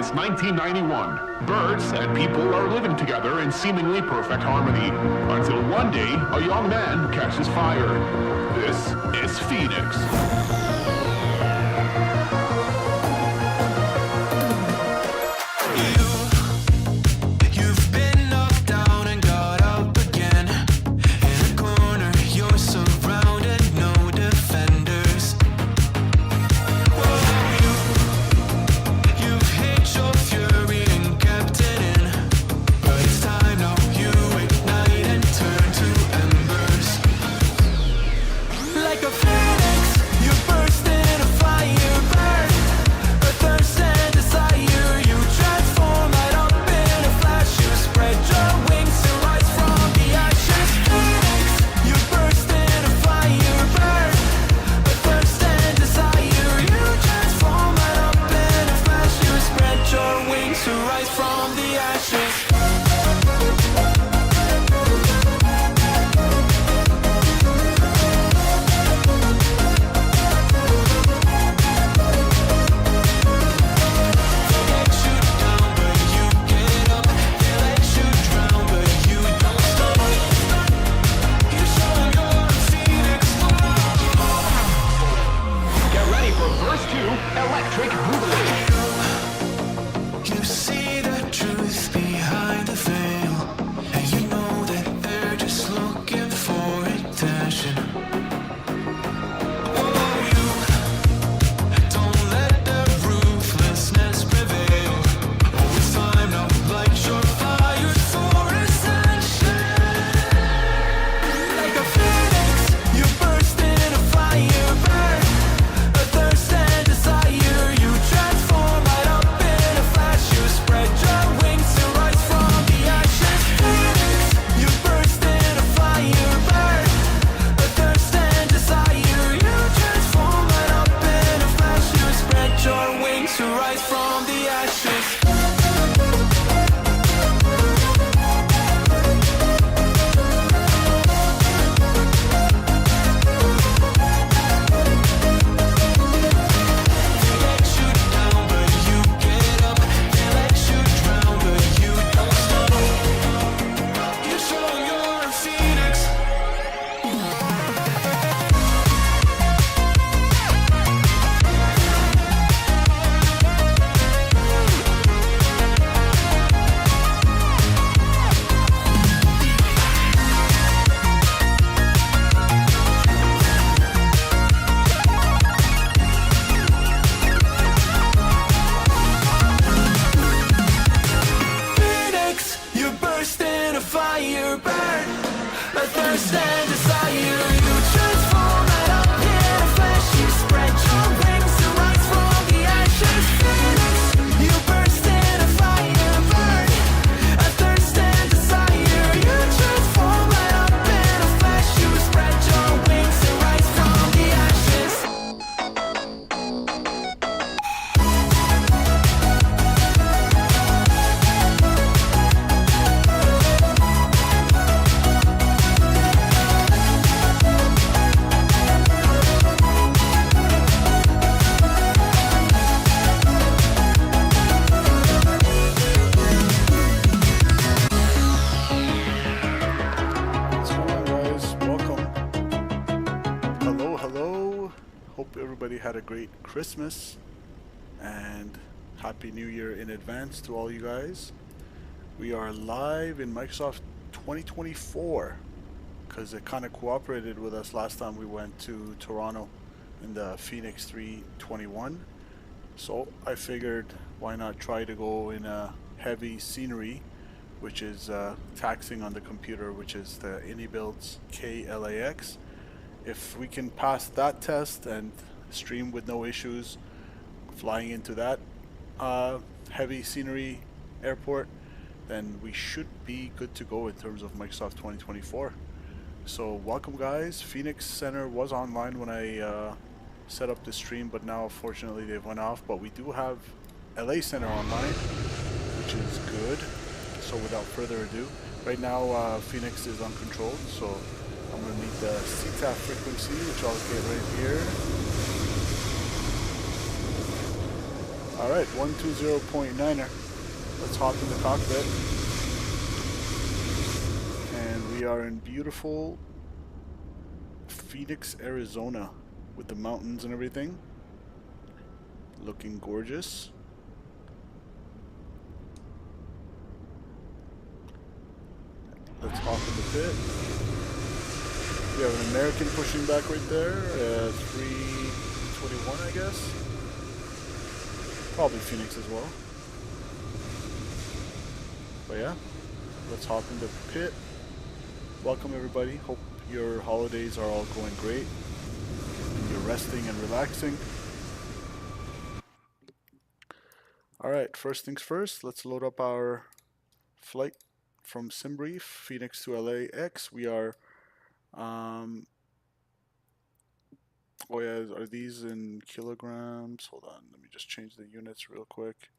since 1991. Birds and people are living together in seemingly perfect harmony, until one day a young man catches fire. This is Phoenix. Had a great Christmas and Happy New Year in advance to all you guys. We are live in Microsoft 2024 because it kind of cooperated with us last time we went to Toronto in the Fenix A321. So I figured why not try to go in a heavy scenery, which is taxing on the computer, which is the IniBuilds KLAX. If we can pass that test and stream with no issues flying into that heavy scenery airport, then we should be good to go in terms of Microsoft 2024. So welcome guys. Phoenix Center was online when I set up the stream, but now unfortunately they've went off, but we do have LA Center online, which is good. So without further ado, right now Phoenix is uncontrolled, so I'm going to need the CTAF frequency, which I'll get right here. Alright, 120.9er. Let's hop in the cockpit. And we are in beautiful Phoenix, Arizona with the mountains and everything. Looking gorgeous. Let's hop in the pit. We have an American pushing back right there. 321, I guess. Probably Phoenix as well. But yeah, let's hop in the pit. Welcome everybody. Hope your holidays are all going great. And you're resting and relaxing. Alright, first things first, let's load up our flight from SimBrief, Phoenix to LAX. We are, oh yeah, are these in kilograms? Hold on, let me just change the units real quick.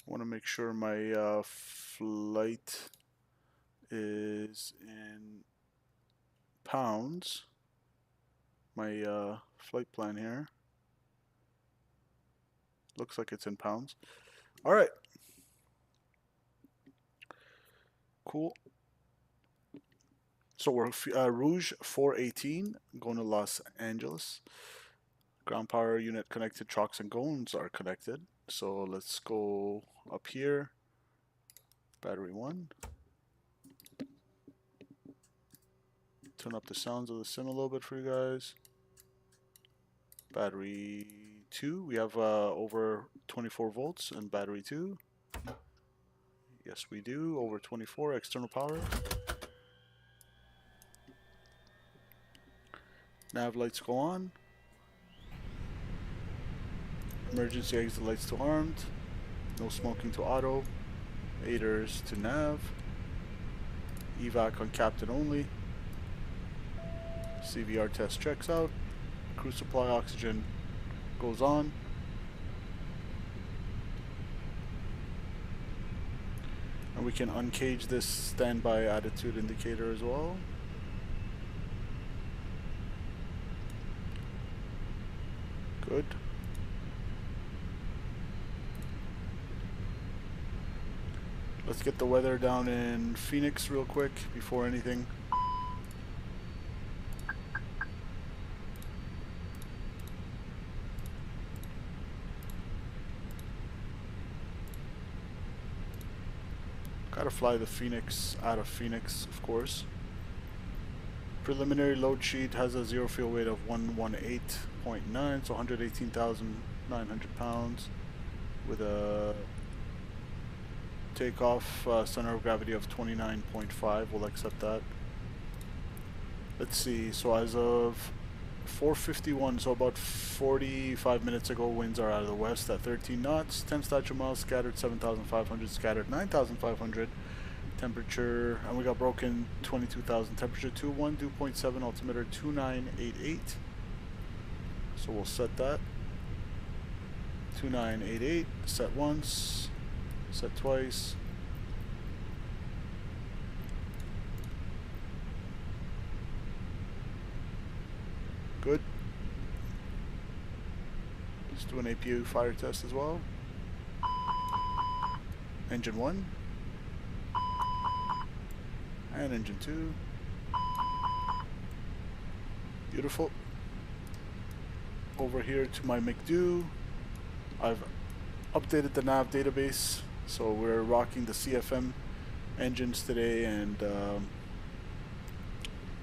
I want to make sure my flight is in pounds. My flight plan here. Looks like it's in pounds. Alright. Cool. So we're Rouge 418 going to Los Angeles. Ground power unit connected, trucks and goons are connected. So let's go up here. Battery 1. Turn up the sounds of the sim a little bit for you guys. Battery 2. We have over 24 volts in battery 2. Yes, we do. Over 24 external power. Nav lights go on. Emergency exit lights to armed. No smoking to auto. Aiders to nav. Evac on captain only. CVR test checks out. Crew supply oxygen goes on. And we can uncage this standby attitude indicator as well. Good. Let's get the weather down in Phoenix real quick before anything. Gotta fly the Phoenix out of Phoenix, of course. Preliminary load sheet has a zero fuel weight of 118.9, so 118,900 pounds, with a takeoff center of gravity of 29.5. We'll accept that. Let's see. So as of 4:51, so about 45 minutes ago, winds are out of the west at 13 knots, 10 statute miles, scattered 7,500, scattered 9,500. Temperature, and we got broken 22,000. Temperature 21, dew point 7, altimeter 2988. So we'll set that. 2988, set once, set twice. Good. Let's do an APU fire test as well. Engine 1. And engine 2. Beautiful. Over here to my McDo. I've updated the nav database, so we're rocking the CFM engines today, and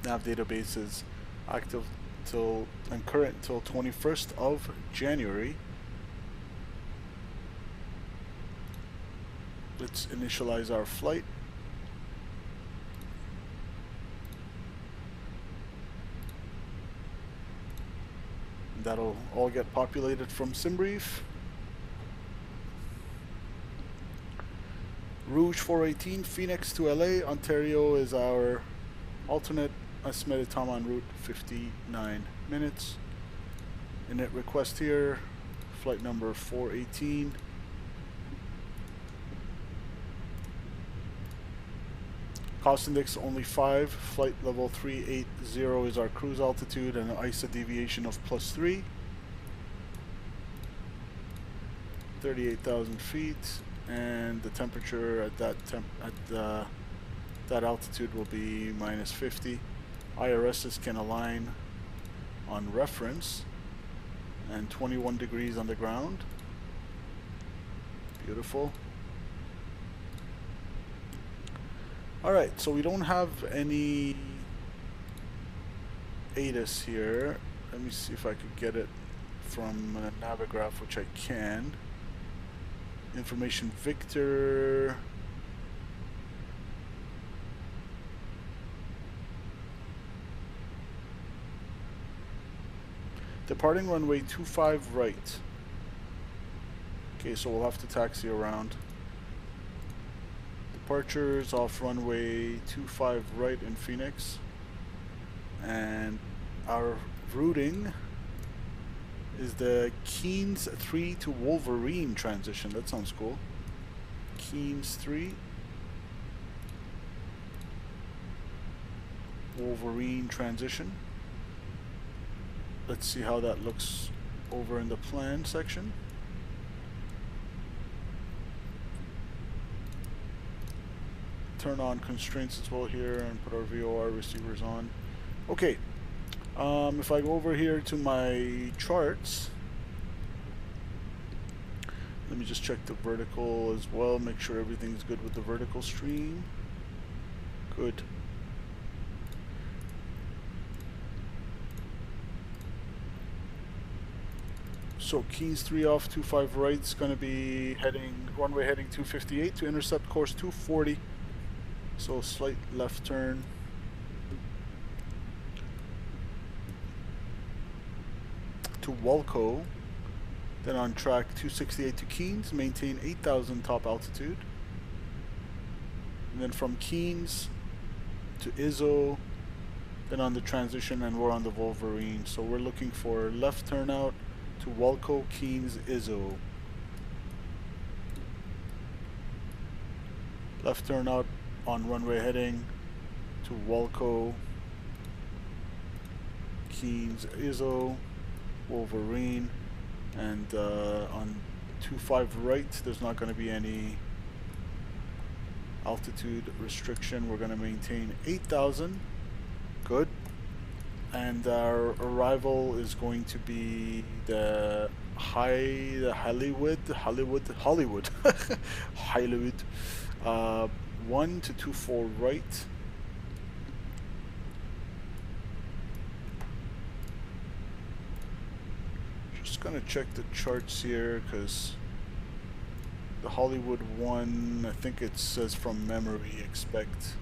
nav database is active till and current till 21st of January. Let's initialize our flight. That'll all get populated from SimBrief. Rouge 418, Phoenix to LA. Ontario is our alternate. Estimated time en route 59 minutes. Init request here. Flight number 418. Cost index only 5. Flight level 380 is our cruise altitude, and an ISA deviation of +3. 38,000 feet, and the temperature at that altitude will be -50. IRSs can align on reference, and 21 degrees on the ground. Beautiful. Alright, so we don't have any ATIS here. Let me see if I could get it from Navigraph, which I can. Information Victor. Departing runway 25 right. Okay, so we'll have to taxi around. Departures off runway 25 right in Phoenix. And our routing is the Keynes 3 to Wolverine transition. That sounds cool. Keynes 3. Wolverine transition. Let's see how that looks over in the plan section. Turn on constraints as well here and put our VOR receivers on. Okay, if I go over here to my charts, let me just check the vertical as well, make sure everything's good with the vertical stream. Good. So Keynes 3 off 25 right is going to be runway heading 258 to intercept course 240. So slight left turn. To Walco. Then on track 268 to Keynes, maintain 8,000 top altitude. And then from Keynes to Izzo, then on the transition, and we're on the Wolverine. So we're looking for left turnout to Walco, Keynes, Izzo. Left turnout on runway heading to Walco, Keynes, Izzo, Wolverine, and on 25 right there's not going to be any altitude restriction. We're going to maintain 8,000. Good. And our arrival is going to be the Hollywood 1 to 24 right. Just gonna check the charts here because the Hollywood 1, I think it says from memory expect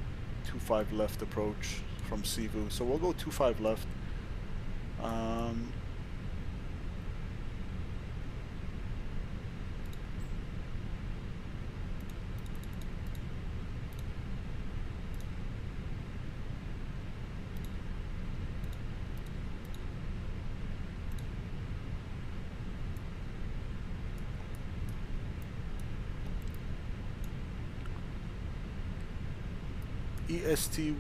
25 left approach from Cebu, so we'll go 25 left. EST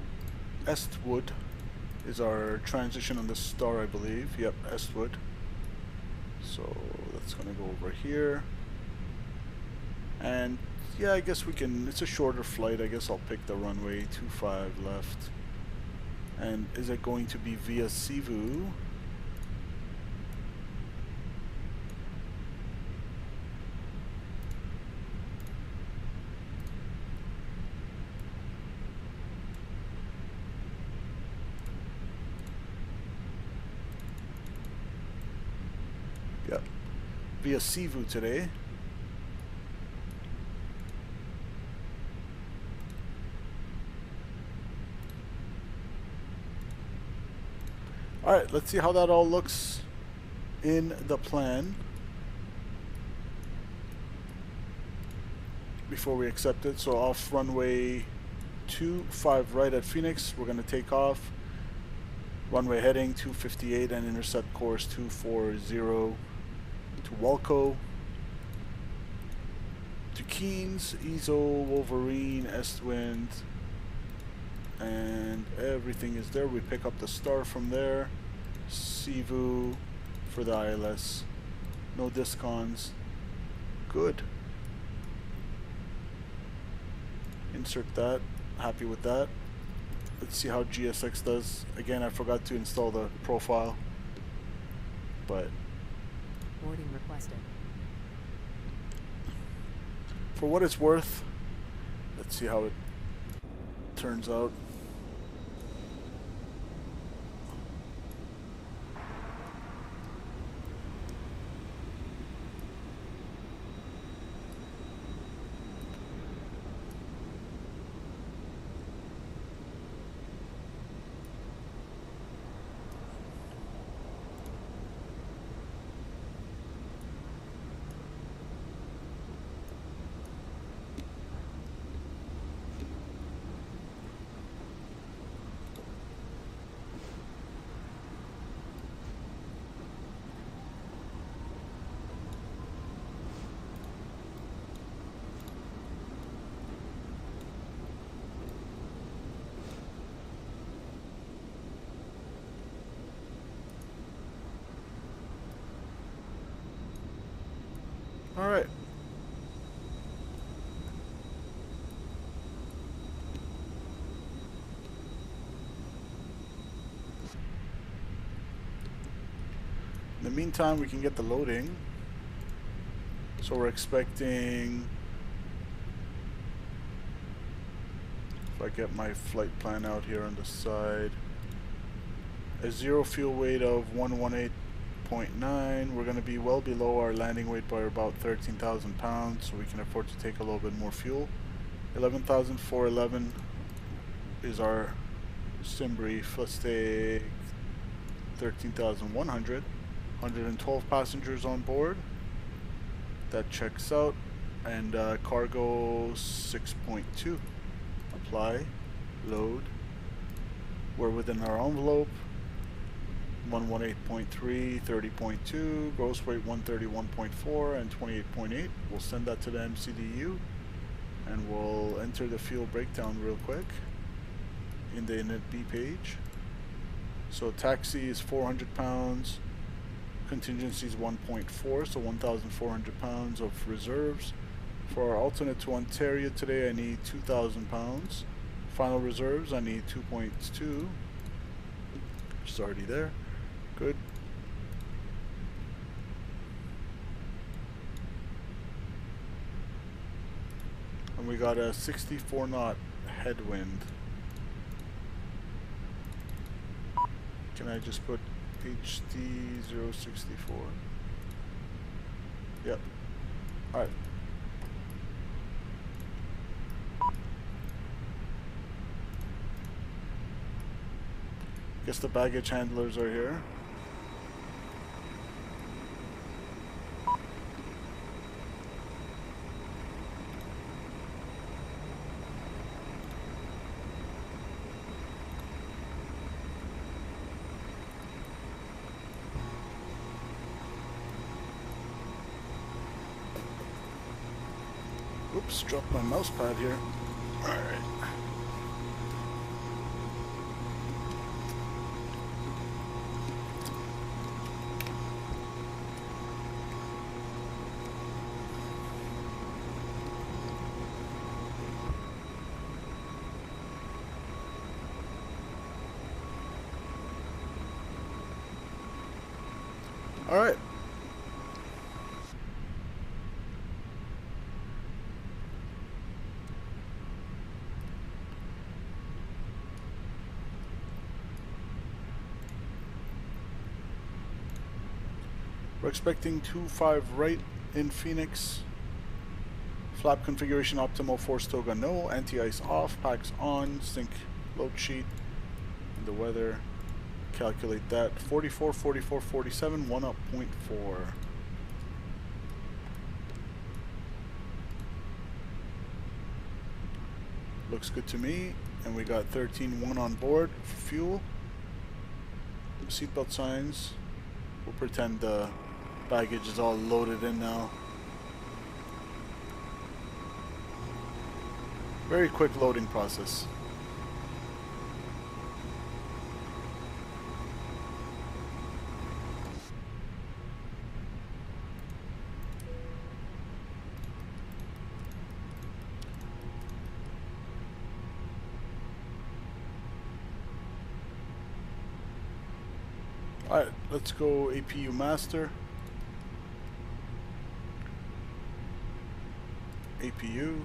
Estwood is our transition on the star, I believe. Yep, Estwood. So that's gonna go over here. And yeah, I guess we can, it's a shorter flight. I guess I'll pick the runway 25 left. And is it going to be via Cebu? Yep, via Cebu today. Alright, let's see how that all looks in the plan before we accept it. So off runway 25 right at Phoenix, we're going to take off. Runway heading 258 and intercept course 240 to Walco, to Keynes, Izzo, Wolverine, Estwind, and everything is there. We pick up the star from there. Sivu for the ILS. No discons. Good. Insert that. Happy with that. Let's see how GSX does. Again, I forgot to install the profile, but Boarding requested. for what it's worth, let's see how it turns out. All right. In the meantime, we can get the loading. So we're expecting, if I get my flight plan out here on the side, a zero fuel weight of 118.9. We're going to be well below our landing weight by about 13,000 pounds, so we can afford to take a little bit more fuel. 11,411 is our sim brief. Let's take 13,100. 112 passengers on board. That checks out. And cargo 6.2. Apply. Load. We're within our envelope. 118.3, 30.2, gross weight 131.4 and 28.8. We'll send that to the MCDU and we'll enter the fuel breakdown real quick in the init B page. So taxi is 400 pounds, contingency is 1.4, so 1,400 pounds of reserves. For our alternate to Ontario today, I need 2,000 pounds. Final reserves, I need 2.2, which is already there. Good. And we got a 64 knot headwind. Can I just put HD064? Yep. Alright. Guess the baggage handlers are here. Oops, dropped my mouse pad here. Alright. Alright. We're expecting 2-5 right in Phoenix. Flap configuration optimal, force toga no, anti-ice off, packs on, sync load sheet, and the weather. Calculate that. 44, 44, 47, 1 up 0.4. Looks good to me. And we got 13.1 on board for fuel. Seatbelt signs. We'll pretend the baggage is all loaded in now. Very quick loading process. Alright, let's go APU master. APU.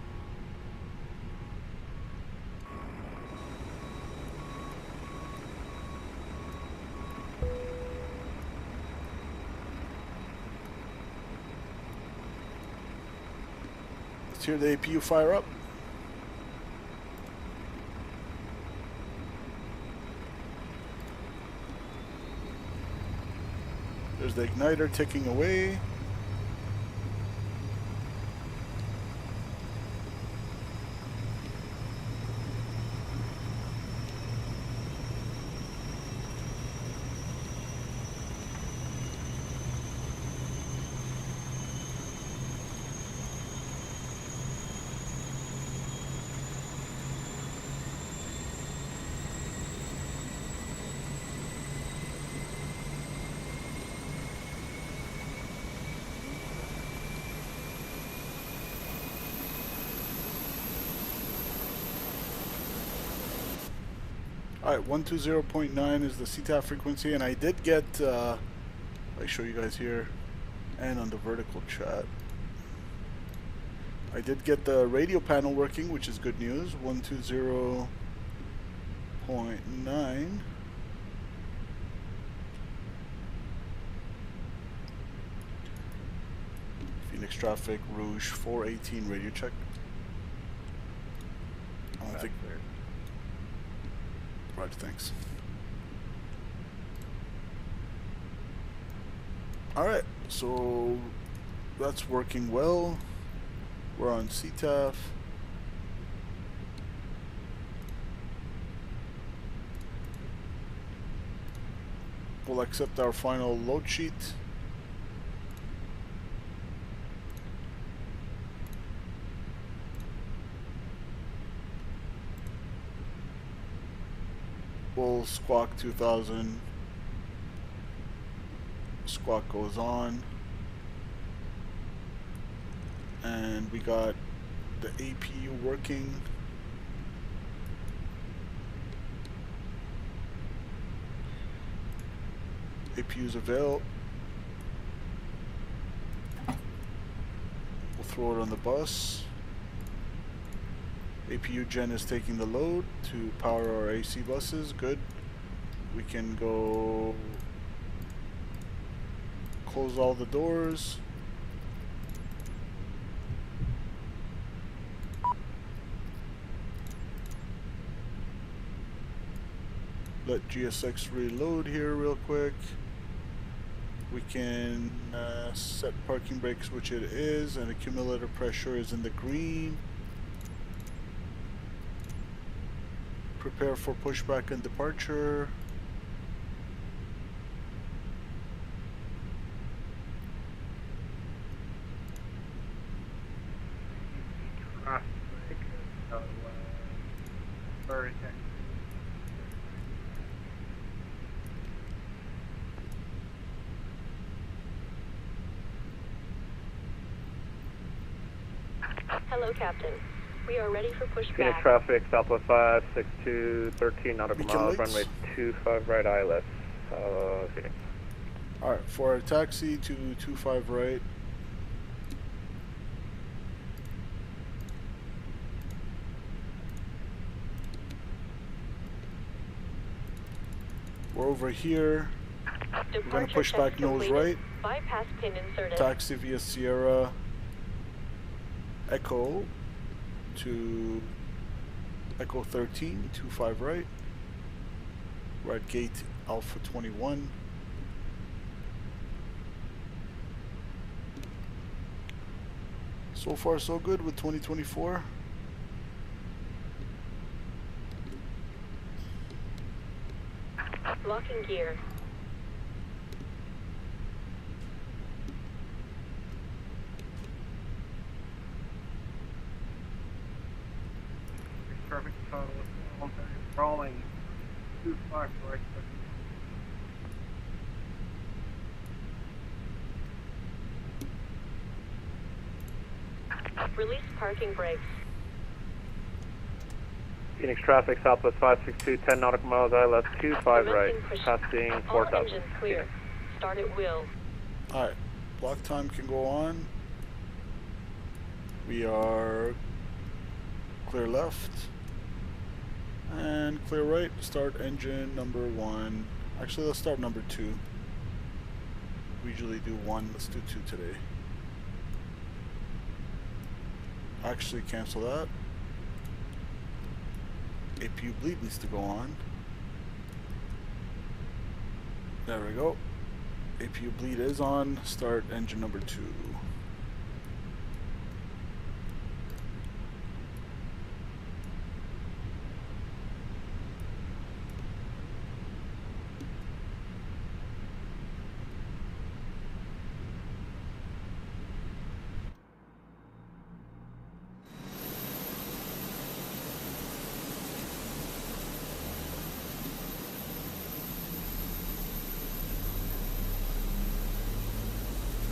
Let's hear the APU fire up. There's the igniter ticking away. Alright, 120.9 is the CTAF frequency, and I did get, I show you guys here, and on the vertical chat, I did get the radio panel working, which is good news. 120.9. Phoenix traffic, Rouge 418 radio check. I don't think. Right, thanks. Alright, so that's working well. We're on CTAF. We'll accept our final load sheet. We'll squawk 2000. Squawk goes on. And we got the APU working. APU's avail. We'll throw it on the bus. APU gen is taking the load to power our AC buses. Good. We can go close all the doors. Let GSX reload here real quick. We can set parking brakes, which it is, and accumulator pressure is in the green. Prepare for pushback and departure. Hello, Captain. We are ready for pushback. Phoenix traffic, Southwest 562, 13 nautical miles, runway 25 right ILS, Phoenix. Alright, for our taxi to 25 right. We're over here. We're going to push back nose right. Bypass pin inserted. Taxi via Sierra Echo to Echo 13, 25 right. We're at gate Alpha 21. So far so good with 2024. Locking gear. Traffic total rolling 25 right. Release parking brakes. Phoenix traffic, Southwest 562, 10 nautical miles, ILS 25 right, passing All 4,000. engines clear. Start at will. Alright, block time can go on. We are clear left and clear right. Start engine number 1. Actually, let's start number 2. We usually do 1. Let's do 2 today. Actually, cancel that. APU bleed needs to go on. There we go. APU bleed is on. Start engine number 2.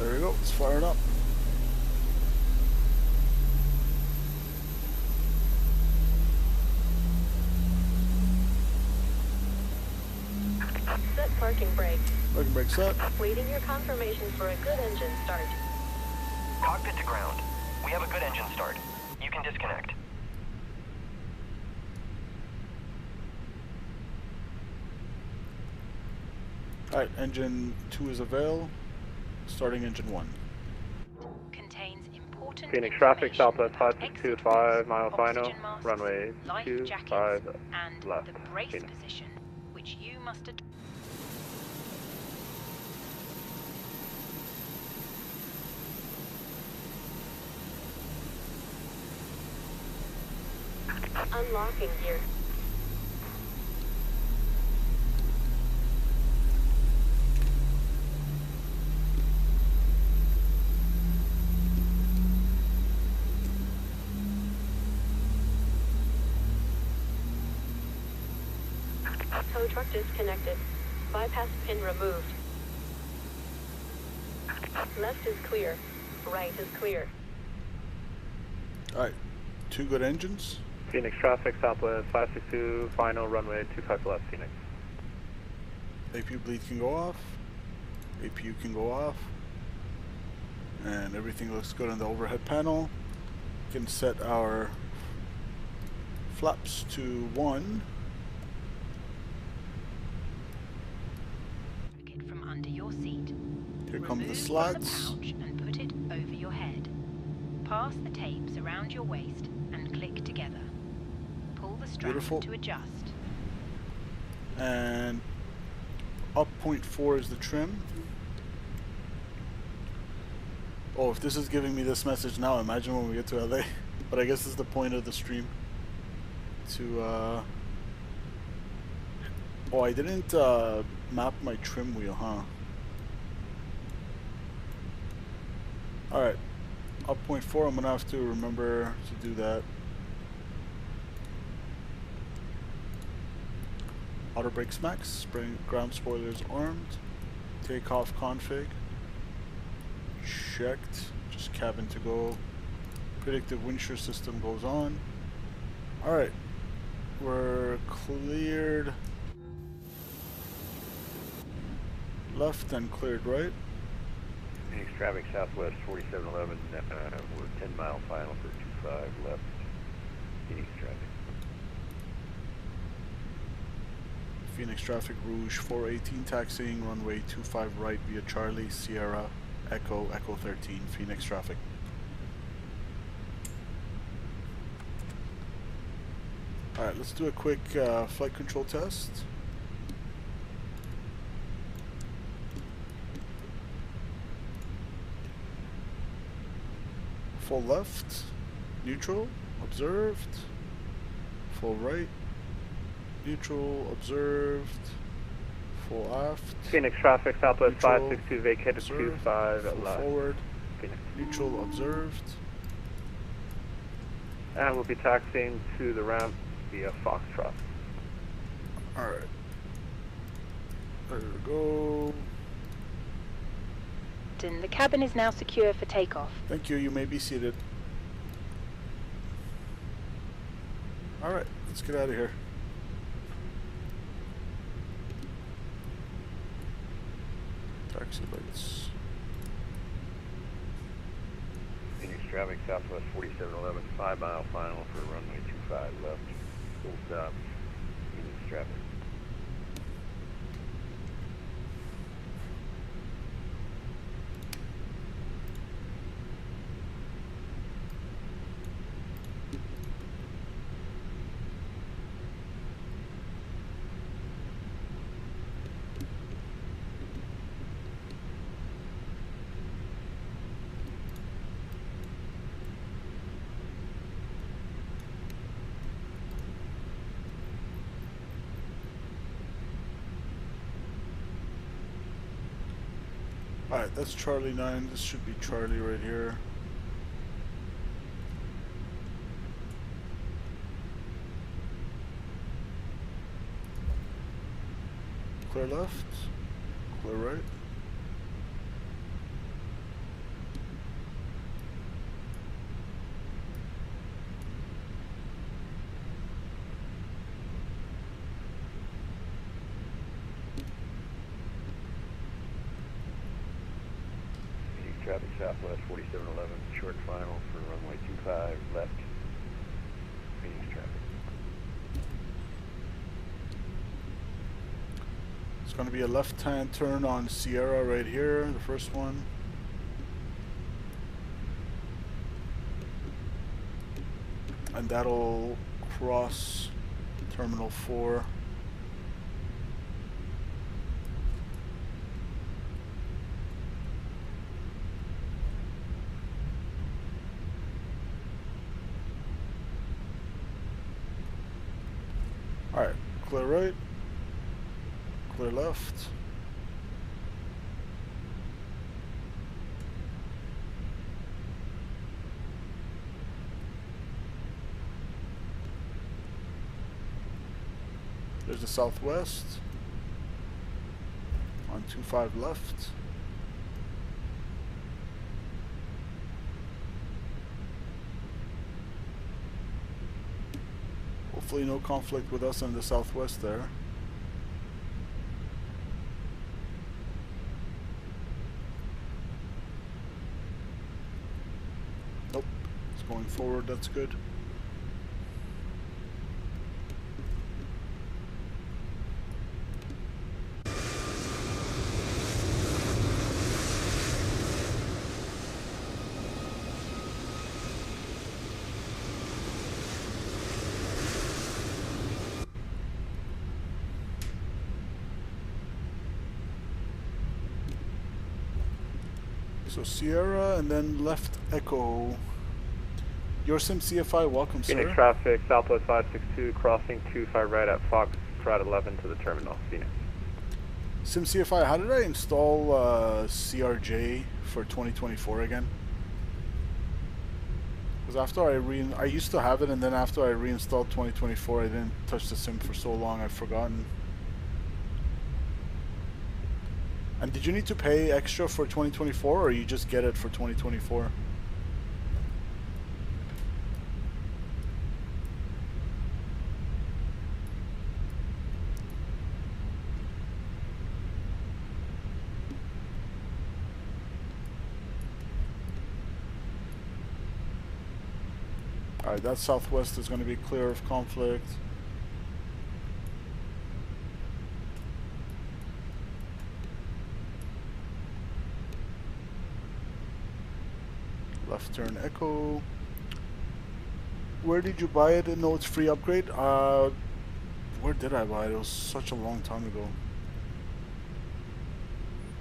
There we go, it's firing up. Set parking brake. Parking brake set. Waiting your confirmation for a good engine start. Cockpit to ground. We have a good engine start. You can disconnect. Alright, engine 2 is avail. Starting engine 1. Contains important Phoenix traffic, information Southwest about 562, exit 5 mile routes, final, oxygen masks, runway life 25 jackets, and left. the brace Phoenix. position, which you must adopt. Unlocking gear. Tow truck disconnected. Bypass pin removed. Left is clear. Right is clear. Alright, 2 good engines. Phoenix traffic, Southwest 562, final runway 25 left, Phoenix. APU bleed can go off. APU can go off. And everything looks good on the overhead panel. We can set our flaps to 1. It from under your seat. Here come the Remove slats. from the pouch and put it over your head. Pass the tapes around your waist and click together. Pull the strap Beautiful. to adjust. And up 0.4 is the trim. Oh, if this is giving me this message now, imagine when we get to LA. But I guess this is the point of the stream. To oh, I didn't map my trim wheel, huh? Alright, up 0.4, I'm gonna have to remember to do that. Auto brakes max, spring ground spoilers armed, takeoff config, checked, just cabin to go, predictive wind shear system goes on. Alright, we're cleared left and cleared right. Phoenix traffic, Southwest 4711, we're 10 mile final for 25 left, Phoenix traffic. Phoenix traffic, Rouge 418 taxiing, runway 25 right via Charlie, Sierra, Echo, Echo 13, Phoenix traffic. Alright, let's do a quick flight control test. Full left, neutral, observed, full right, neutral, observed, full aft, Phoenix traffic, Southwest Neutral, 562, vacated observed, 25 full left. forward, Phoenix. neutral, observed. And we'll be taxiing to the ramp via Foxtrot. Alright. There we go. The cabin is now secure for takeoff. Thank you, you may be seated. Alright, let's get out of here. Taxi lights. Phoenix traffic southwest 4711, 5 mile final for runway 25 left. Full stop. Phoenix traffic. Alright, that's Charlie 9. This should be Charlie right here. Clear left. Clear right. Traffic southwest 4711, short final for runway 25 left. Phoenix traffic. It's going to be a left-hand turn on Sierra right here, the first one. And that'll cross Terminal 4. Alright, clear right, clear left. There's the southwest on 25 left. Hopefully no conflict with us on the southwest there. Nope, it's going forward, that's good. So Sierra and then left Echo. Your Sim CFI, welcome, Phoenix sir. traffic, Southwest 562, crossing 25 right at Foxtrot 11 to the terminal, Phoenix. Sim CFI, how did I install CRJ for 2024 again? Because after I used to have it, and then after I reinstalled 2024, I didn't touch the sim for so long, I've forgotten. And did you need to pay extra for 2024, or you just get it for 2024? Alright, that southwest is going to be clear of conflict. Left turn Echo. Where did you buy it? No, it's free upgrade. Where did I buy it? It was such a long time ago.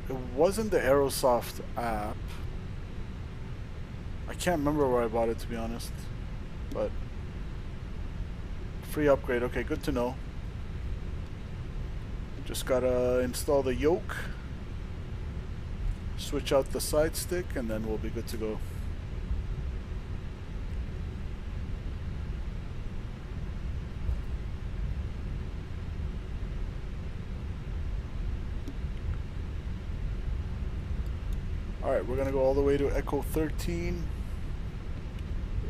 It wasn't the Aerosoft app. I can't remember where I bought it, to be honest. But free upgrade. Okay, good to know. Just gotta install the yoke, switch out the side stick, and then we'll be good to go. Alright, we're gonna go all the way to Echo 13.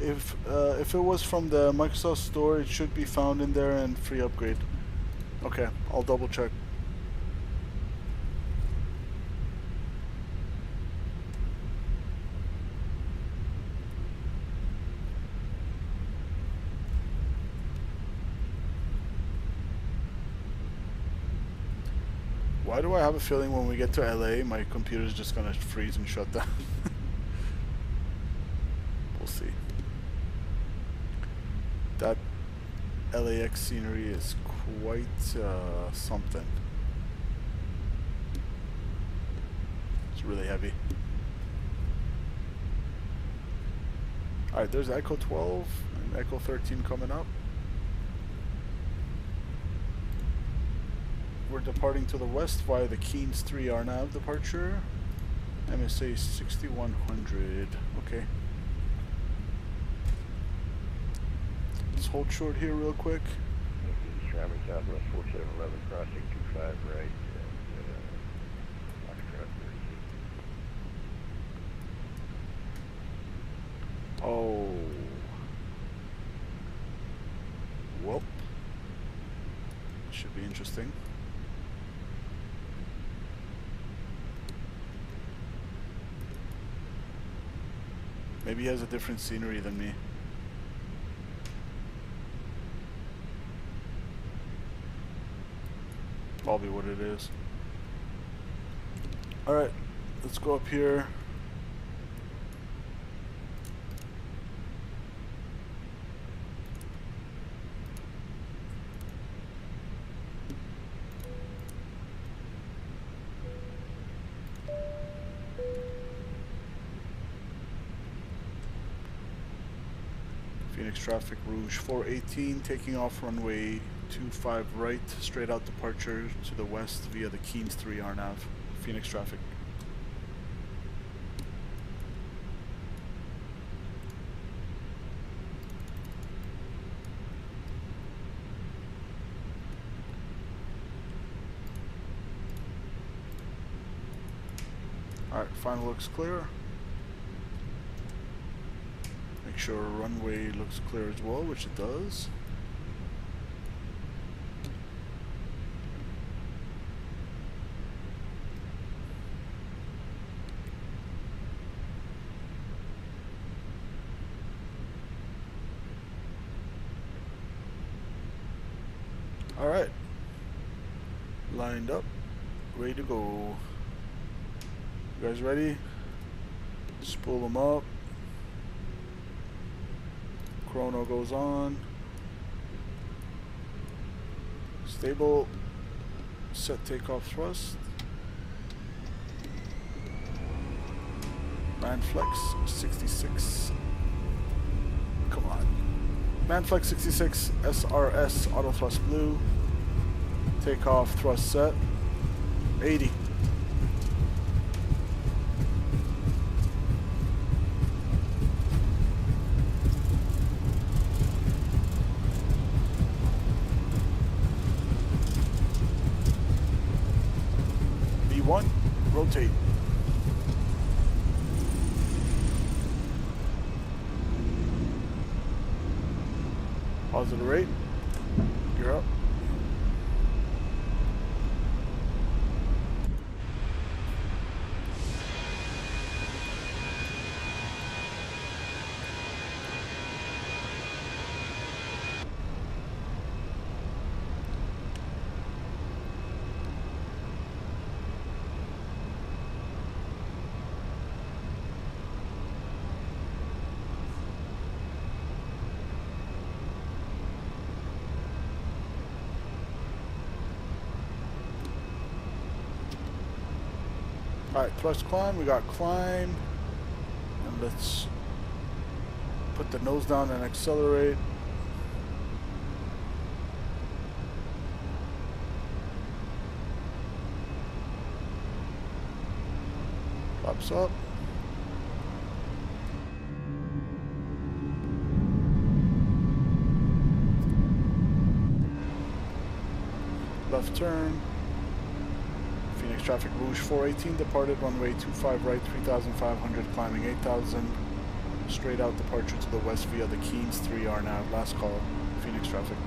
If it was from the Microsoft Store, it should be found in there and free upgrade. Okay, I'll double check. Why do I have a feeling when we get to LA, my computer's just gonna freeze and shut down? We'll see. That LAX scenery is quite something. It's really heavy. Alright, there's Echo 12 and Echo 13 coming up. We're departing to the west via the Keynes 3 RNAV departure. MSA 6100. Okay. Let's hold short here real quick. Traffic Southwest 4711 crossing 25 right. Oh. Whoop. Should be interesting. Maybe he has a different scenery than me. Probably what it is. Alright, let's go up here. Phoenix traffic, Rouge 418, taking off runway 25 right, straight out departure to the west via the Keynes 3 RNAV. Phoenix traffic. Alright, final looks clear. Make sure runway looks clear as well, which it does. Alright. Lined up. Ready to go. You guys ready? Spool them up. Chrono goes on. Stable. Set takeoff thrust. Manflex 66. Come on. Manflex 66 SRS auto thrust blue. Takeoff thrust set. 80. V1, rotate. Positive rate. You're up. Alright, thrust climb, we got climb. And let's put the nose down and accelerate. Flaps up. Left turn. Phoenix traffic, Rouge 418, departed runway 25 right, 3,500, climbing 8,000. straight out departure to the west via the Keynes 3R nav. Last call, Phoenix traffic.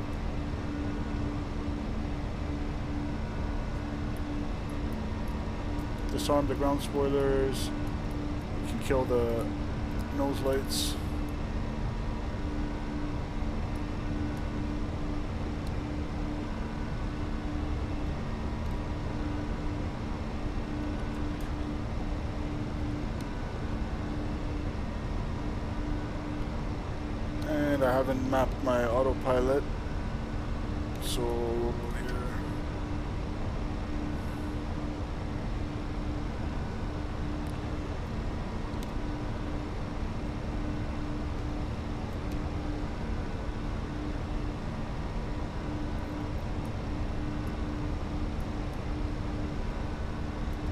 Disarm the ground spoilers. We can kill the nose lights. And I haven't mapped my autopilot, so we'll go here.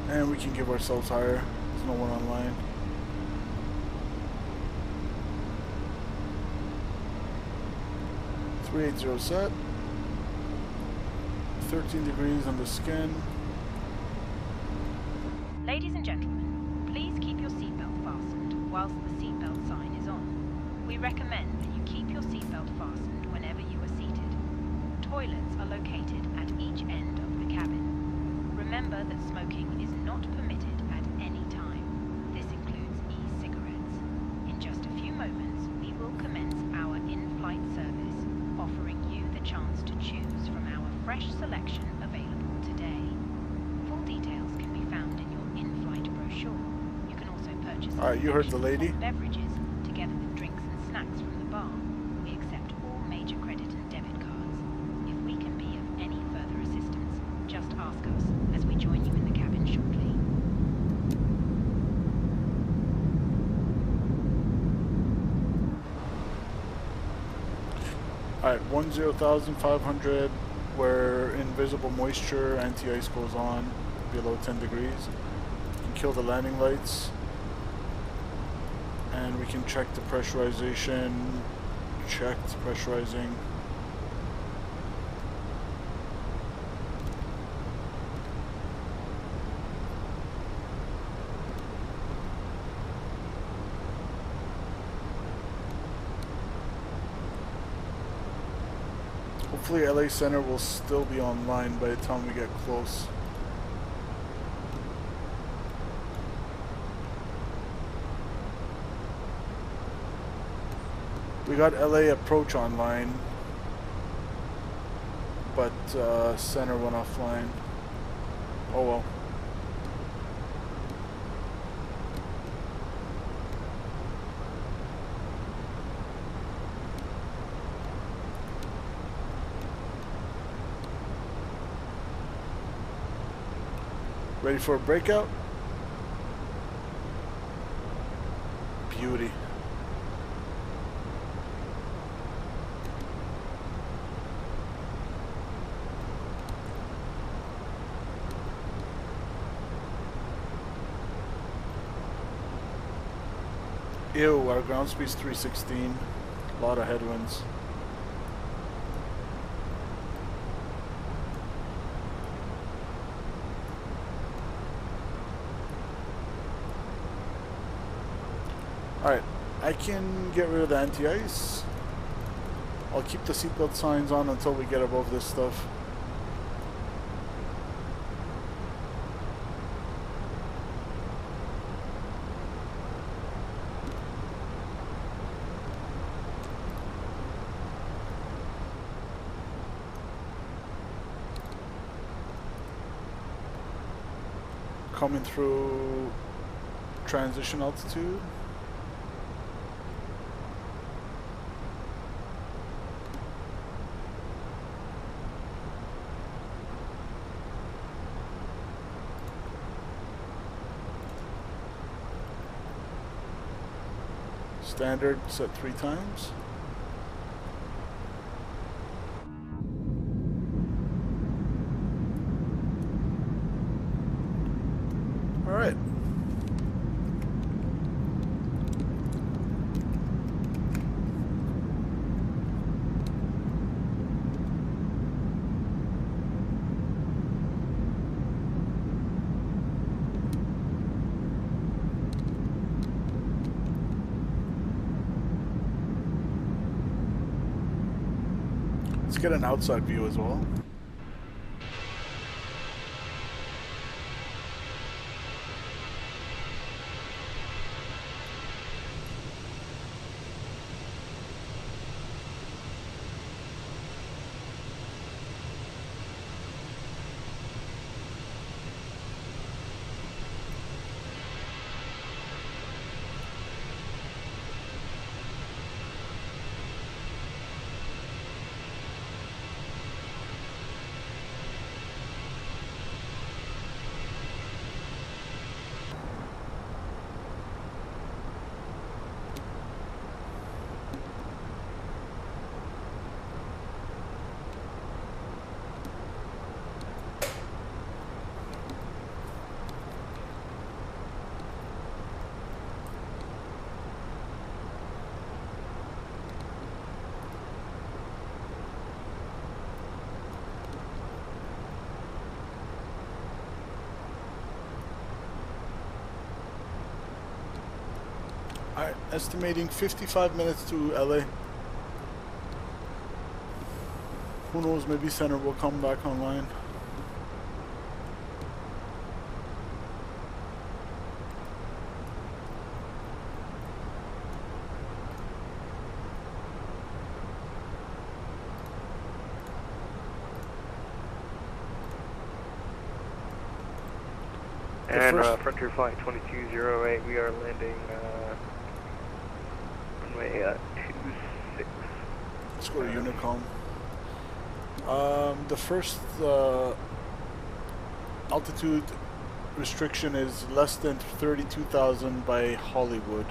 And we can give ourselves higher. There's no one online. .380 set. 13 degrees on the skin. Ladies and gentlemen, please keep your seatbelt fastened whilst the seatbelt sign is on. We recommend that you keep your seatbelt fastened whenever you are seated. Toilets are located at each end of the cabin. Remember that smoking is not permitted at any time. This includes e-cigarettes. In just a few moments, we will commence our in-flight service, offering you the chance to choose from our fresh selection available today. Full details can be found in your in-flight brochure. You can also purchase You heard the lady. beverages together with drinks and snacks from the bar. We accept all major credit and debit cards. If we can be of any further assistance, just ask us as we join you in the cabin shortly. Alright, 10,500 where invisible moisture anti-ice goes on below 10 degrees. We can kill the landing lights. And we can check the pressurization. Checked pressurizing. Hopefully LA Center will still be online by the time we get close. We got LA Approach online, but Center went offline. Oh well. Ready for a breakout? Beauty. Ew, our ground speed's 316. A lot of headwinds. Alright, I can get rid of the anti-ice. I'll keep the seatbelt signs on until we get above this stuff. Coming through transition altitude. Standard set 3 times. All right. get an outside view as well. Alright, estimating 55 minutes to LA. Who knows, maybe center will come back online. And Frontier Flight 2208, we are landing runway 26. Let's go to Unicom. The first altitude restriction is less than 32,000 by Hollywood.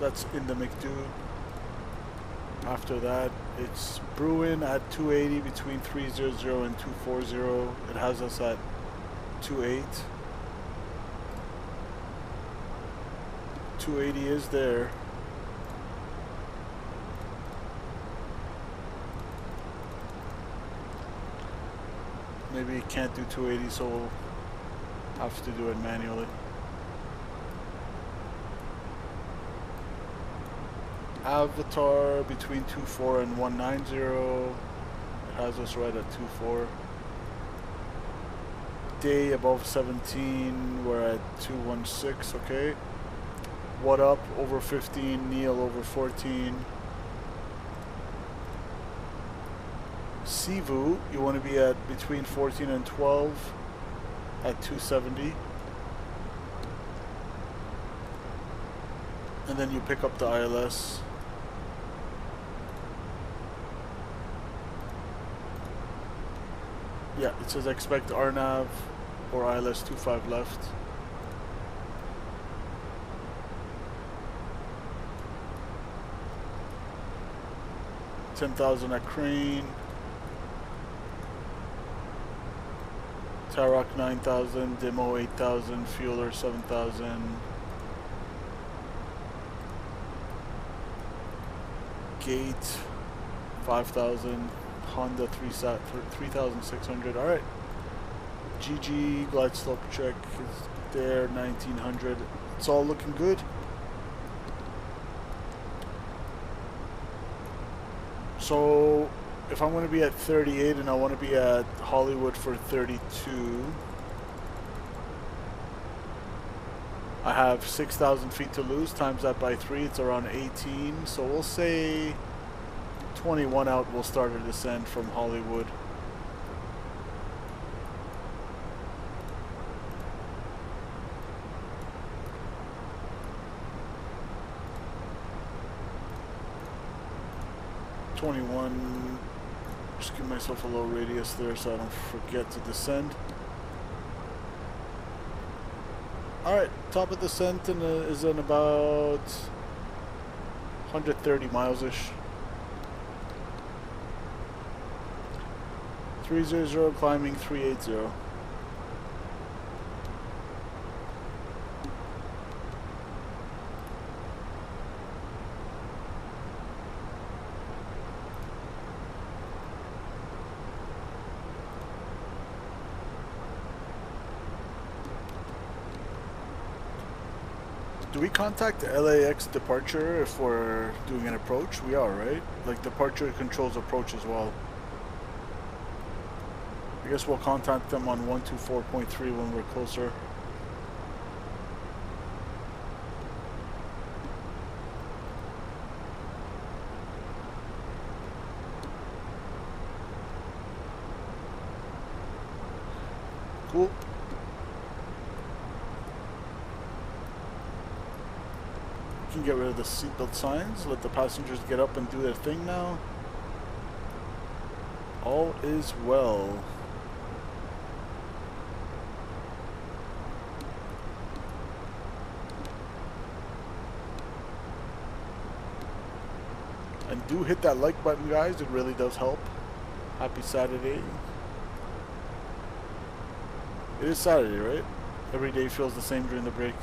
That's in the McDood. After that, it's Bruin at 280 between 300 and 240. It has us at 28. 280 is there. Maybe you can't do 280, so we'll have to do it manually. Avatar between 24 and 190. It has us right at 24. Day above 17, we're at 216, okay. What up over 15, Neil over 14. Sivu, you want to be at between 14 and 12 at 270. And then you pick up the ILS. Yeah, it says expect RNAV or ILS 25 left. $10,000 at Crane. Tarak 9,000, Demo 8,000, Fueler 7,000. Gate 5,000. Honda 3,600. All right. GG glide slope check is there. 1,900. It's all looking good. So if I'm going to be at 38 and I want to be at Hollywood for 32, I have 6,000 feet to lose. Times that by 3, it's around 18. So we'll say 21 out, we'll start a descent from Hollywood. Just give myself a low radius there so I don't forget to descend. Alright, top of descent is in about 130 miles-ish. 300 climbing 380. we contact the LAX departure if we're doing an approach? We are, right? Like departure controls approach as well. I guess we'll contact them on 124.3 when we're closer. Cool. You can get rid of the seatbelt signs. Let the passengers get up and do their thing now. All is well. And do hit that like button, guys. It really does help. Happy Saturday. It is Saturday, right? Every day feels the same during the break.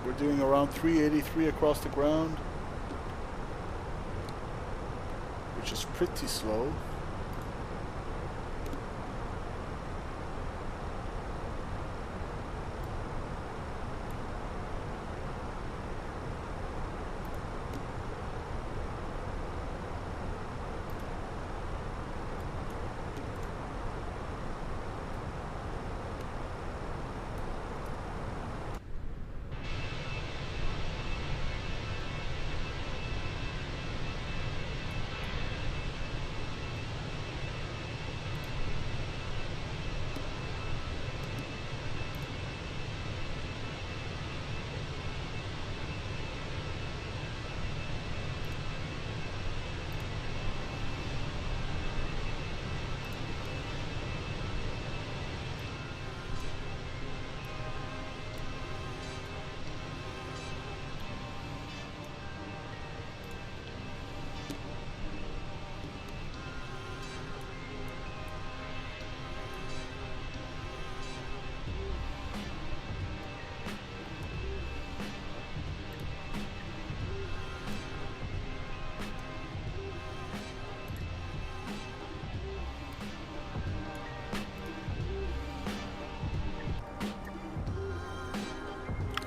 We're doing around 383 across the ground, which is pretty slow.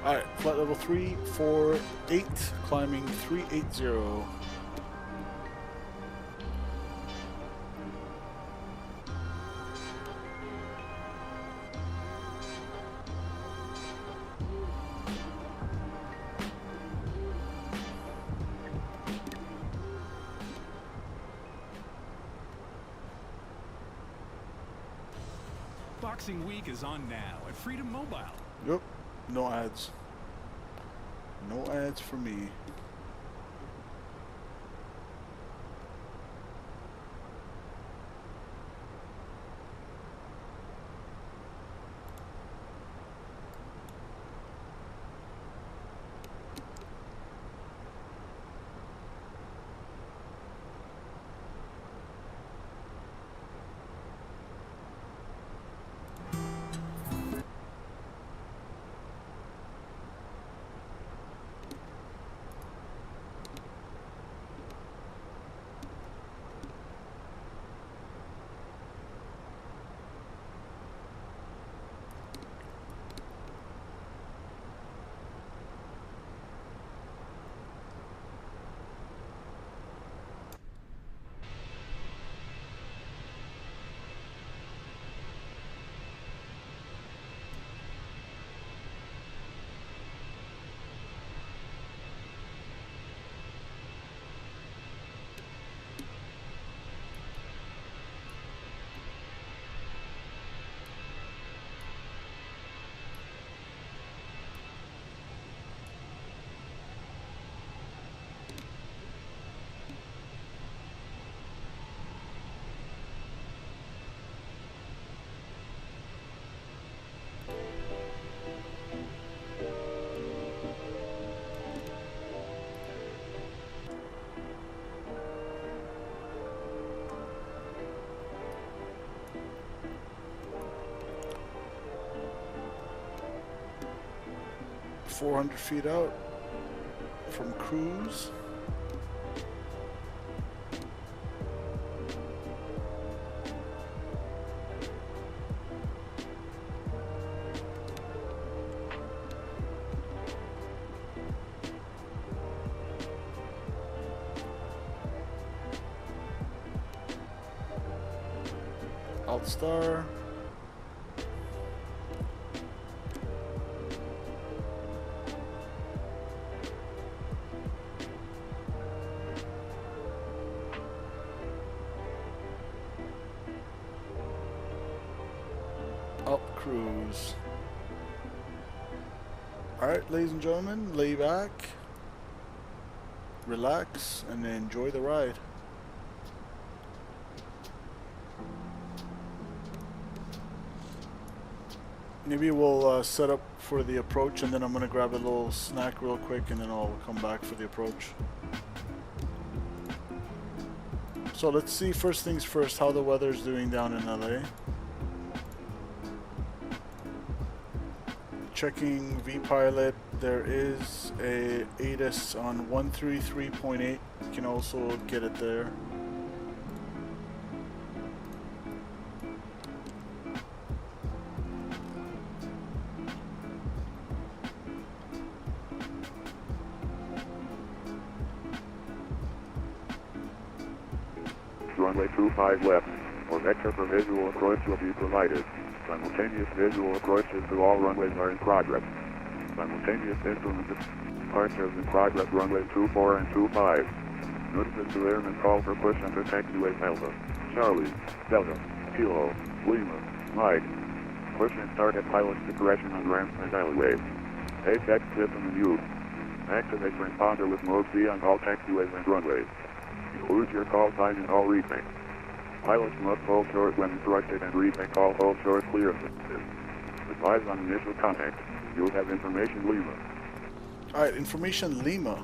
Alright, flight level 348, climbing 380. Boxing Week is on now at Freedom Mobile. Yep, no ads. No ads for me. 400 feet out from cruise. Alt star. Up cruise. Alright, ladies and gentlemen, lay back, relax, and enjoy the ride. Maybe we'll set up for the approach, and then I'm going to grab a little snack real quick, and then I'll come back for the approach. So let's see, first things first, how the weather's doing down in LA. Checking VPilot, there is a ATIS on 133.8. You can also get it there. Runway 25 left, or vector for visual approach will be provided. Simultaneous visual approaches to all runways are in progress. Simultaneous instrument departures in progress runway 24 and 25. Notices to airmen call for push under taxiway Alpha, Charlie, Delta, Kilo, Lima, Mike. Push and start at pilots to correction on ramps and alleyways. APHX system in use. Activate transponder with mode C on all taxiways and runways. Include your call sign in all retakes. Pilots must hold short when instructed and retake all hold short clearances. Advise on initial contact. You'll have information Lima. Alright, information Lima.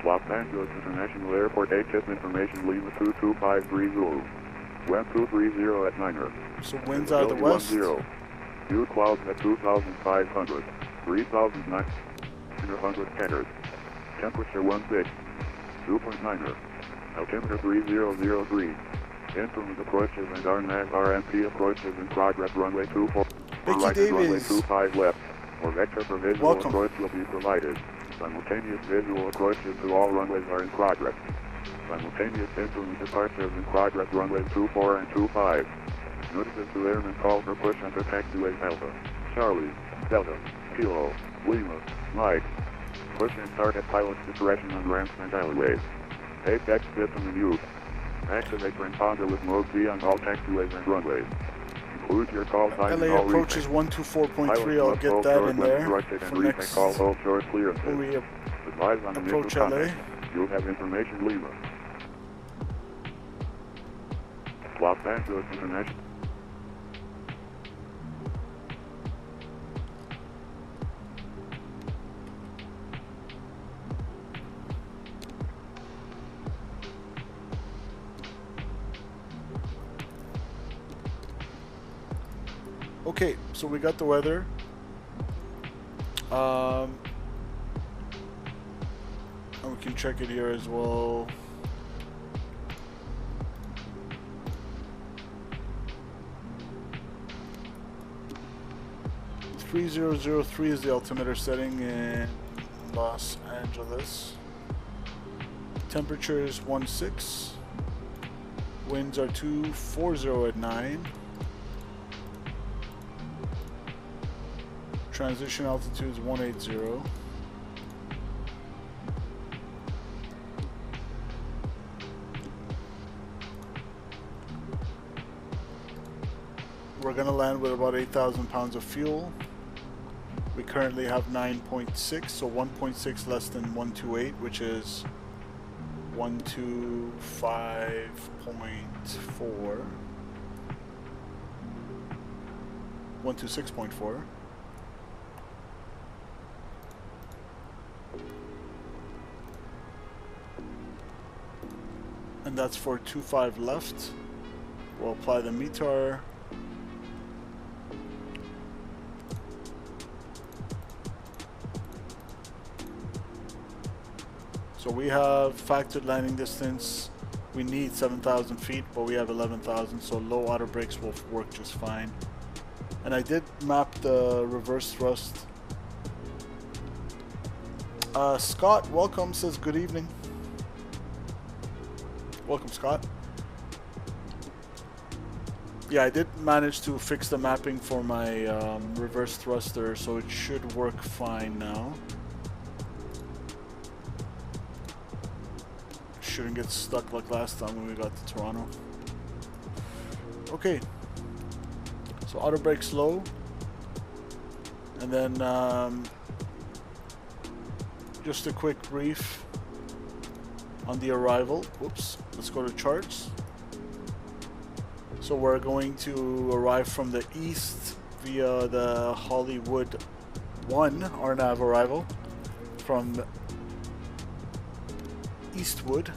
Los Angeles International Airport HS information Lima 22530. Wind 230 at 9er. So winds out of the west. 10. View clouds at 2,500. 3,900 caters. Temperature 16. 2.9er. Altimeter 3003. Instrument approaches and RMP approaches in progress runway 24. Right runway 25 left. Or vector for visual approach will be provided. Simultaneous visual approaches to all runways are in progress. Simultaneous instrument departures in progress runways 24 and 25. Notices to airmen call for push under taxiway Alpha, Charlie, Delta, Kilo, Lima, Mike. Push and start at pilots to correction on ramps and alleyways. APHX system in use. Activate transponder with mode C on all taxiways and runways. Include your call sign in LA all approach is 124.3. I'll get that in there for next call hold short clearances. when we Advise on approach initial LA. contact. You'll have information Lima. Los Angeles International. Okay, so we got the weather. And we can check it here as well. .3003 is the altimeter setting in Los Angeles. Temperature is 16. Winds are 240 at 9. Transition altitude is 180. We're gonna land with about 8,000 pounds of fuel. We currently have 9.6, so 1.6 less than 128, which is 125.4. 126.4. And that's for 25 left. We'll apply the METAR. So we have factored landing distance. We need 7,000 feet, but we have 11,000, so low auto brakes will work just fine. And I did map the reverse thrust. Scott, welcome, says good evening. Welcome, Scott. Yeah, I did manage to fix the mapping for my reverse thruster, so it should work fine now. Shouldn't get stuck like last time when we got to Toronto. Okay. So auto brakes low. And then just a quick brief on the arrival. Whoops. Let's go to charts. So we're going to arrive from the east via the Hollywood 1 RNAV arrival from Eastwood.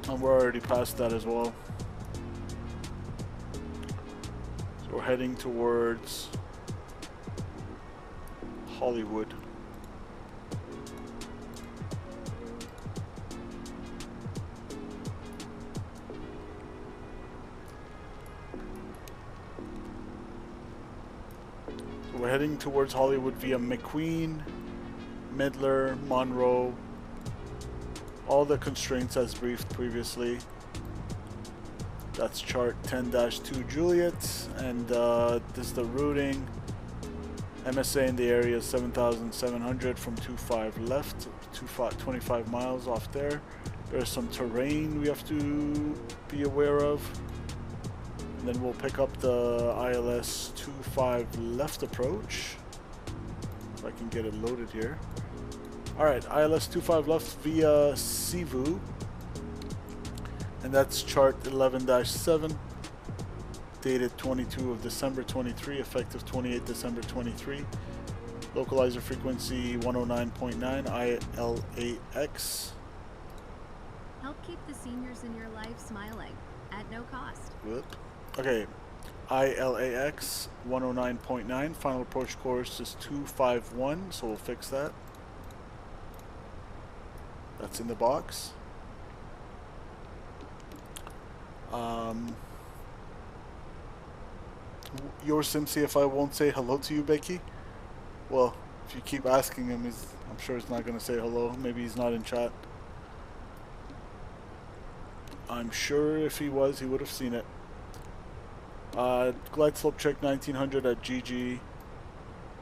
And we're already past that as well. So we're heading towards Hollywood. So we're heading towards Hollywood via McQueen, Midler, Monroe. All the constraints as briefed previously. That's chart 10-2 Juliet, and this is the routing. MSA in the area is 7,700 from 25 left, 25 miles off there. There's some terrain we have to be aware of. And then we'll pick up the ILS 25 left approach. If I can get it loaded here. Alright, ILS 25 left via Sivu. And that's chart 11-7. Dated 22 of December 23, effective 28 December 23. Localizer frequency 109.9 ILAX. Help keep the seniors in your life smiling at no cost. Whoop. Okay, ILAX 109.9. Final approach course is 251, so we'll fix that. That's in the box. Your sim CFI won't say hello to you, Becky? Well, if you keep asking him, I'm sure he's not going to say hello. Maybe he's not in chat. I'm sure if he was, he would have seen it. Glide slope check 1900 at GG.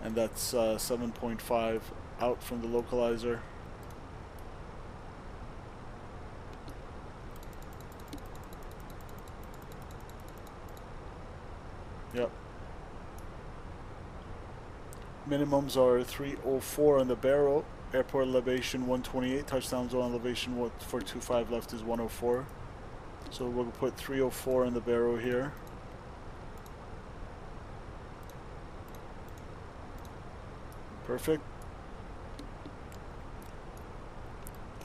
And that's 7.5 out from the localizer. Yep. Minimums are 304 on the barrel. Airport elevation 128. Touchdown zone elevation for 25 left is 104. So we'll put 304 in the barrel here. Perfect.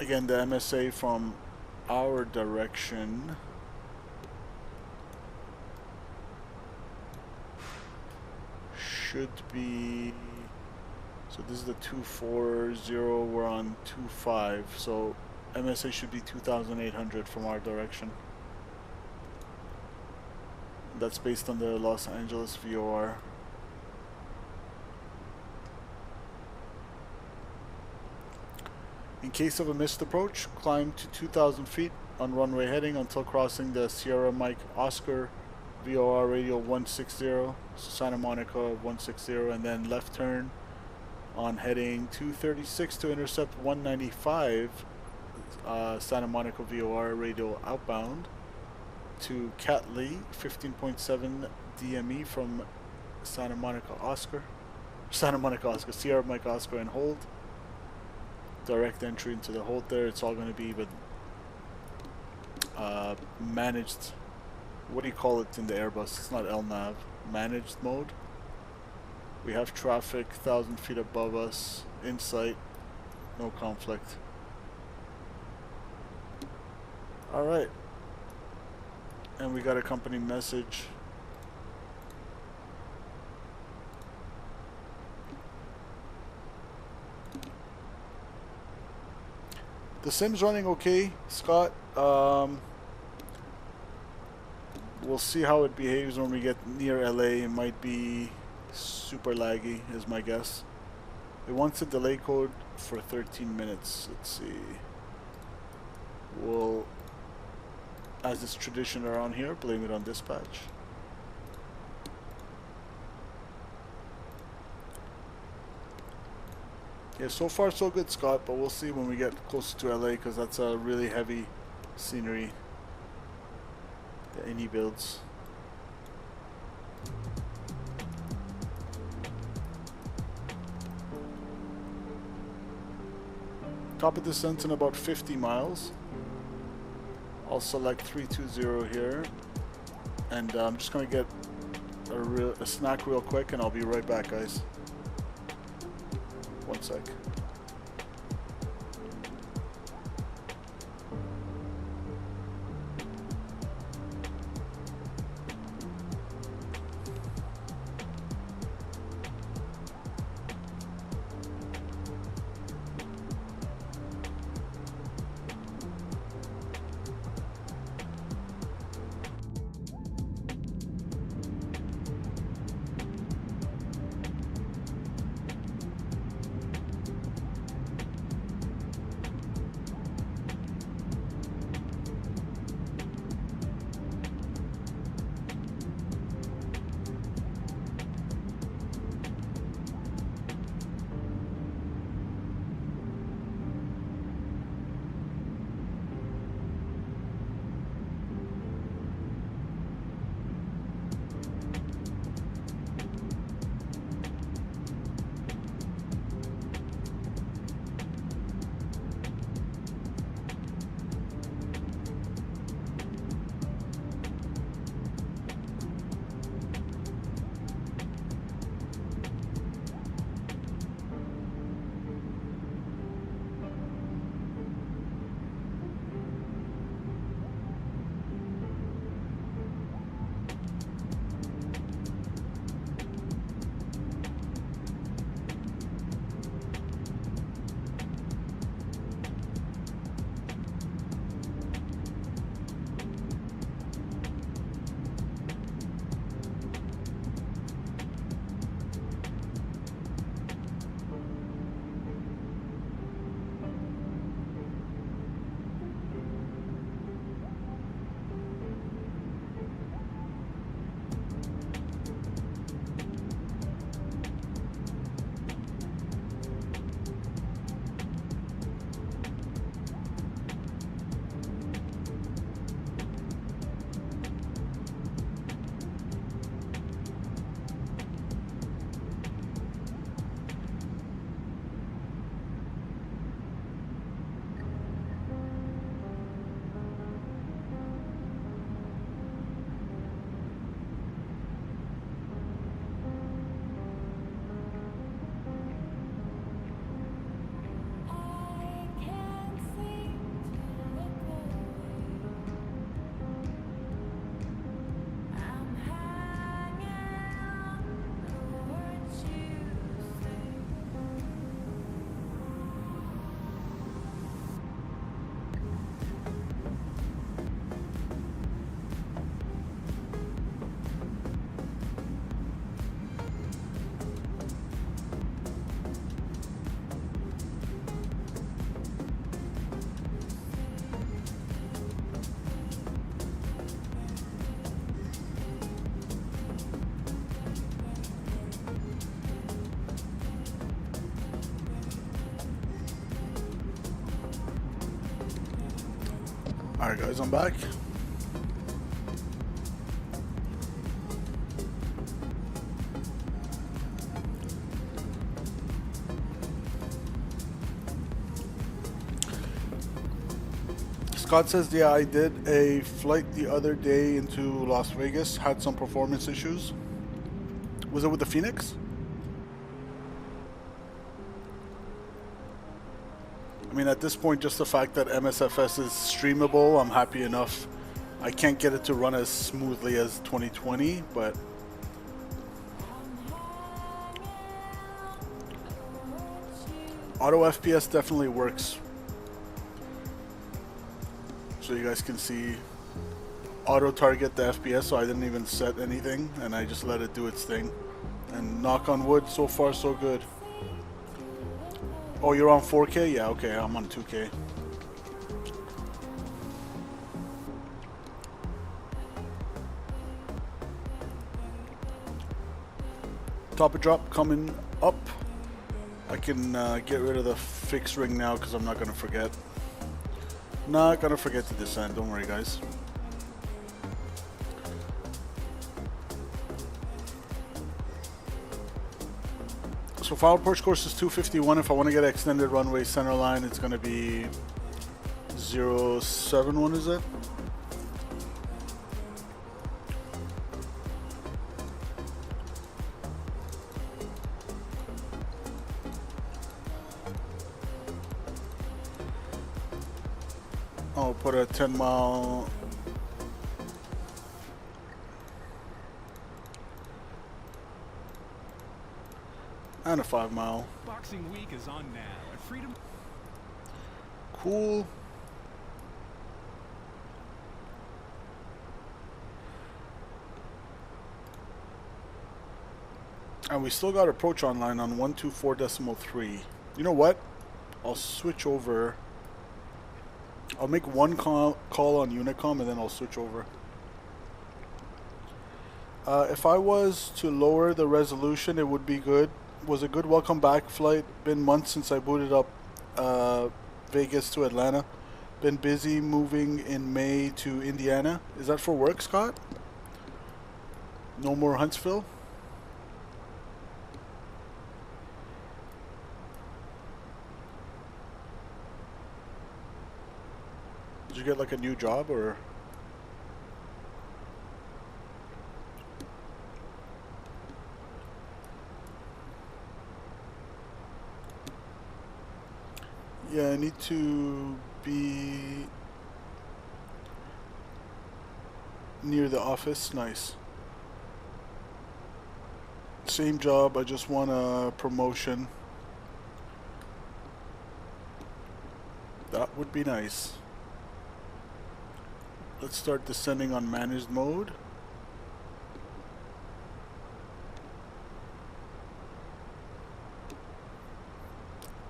Again, the MSA from our direction should be, so this is the 240, we're on 25, so MSA should be 2,800 from our direction. That's based on the Los Angeles VOR. In case of a missed approach, climb to 2,000 feet on runway heading until crossing the Sierra Mike Oscar VOR radial 160, Santa Monica 160, and then left turn on heading 236 to intercept 195 Santa Monica VOR radial outbound to Catley 15.7 DME from Santa Monica Oscar, Sierra Mike Oscar, and hold. Direct entry into the hold there. It's all going to be with managed, what do you call it in the Airbus? It's not LNAV. Managed mode. We have traffic 1,000 feet above us, in sight, no conflict. Alright. And we got a company message. The sim's running okay, Scott. We'll see how it behaves when we get near LA. It might be super laggy, is my guess. It wants a delay code for 13 minutes. Let's see. We'll, as is tradition around here, blame it on dispatch. Yeah, so far so good, Scott, but we'll see when we get closer to LA, because that's a really heavy scenery. The IniBuilds. Top of descent in about 50 miles. I'll select 320 here, and I'm just going to get a snack real quick, and I'll be right back, guys. One sec. Alright guys, I'm back. Scott says, yeah, I did a flight the other day into Las Vegas, had some performance issues. Was it with the Fenix? I mean, at this point, just the fact that MSFS is streamable, I'm happy enough. I can't get it to run as smoothly as 2020, but auto FPS definitely works so you guys can see auto target the FPS, so I didn't even set anything and I just let it do its thing. And knock on wood, so far so good. Oh, you're on 4K? Yeah, okay, I'm on 2K. Top of drop coming up. I can get rid of the fixed ring now because I'm not going to forget. Not going to forget to descend, don't worry guys. So final approach course is 251. If I want to get extended runway center line, it's going to be 071, is it? I'll put a 10 mile. And a 5 mile. Boxing week is on now at Freedom. Cool. And we still got approach online on 124.3. You know what? I'll switch over. I'll make one call on Unicom and then I'll switch over. If I was to lower the resolution, it would be good. Was a good welcome back flight. Been months since I booted up Vegas to Atlanta. Been busy moving in May to Indiana. Is that for work, Scott? No more Huntsville? Did you get like a new job or? Yeah, I need to be near the office. Nice. Same job, I just want a promotion. That would be nice. Let's start descending on managed mode.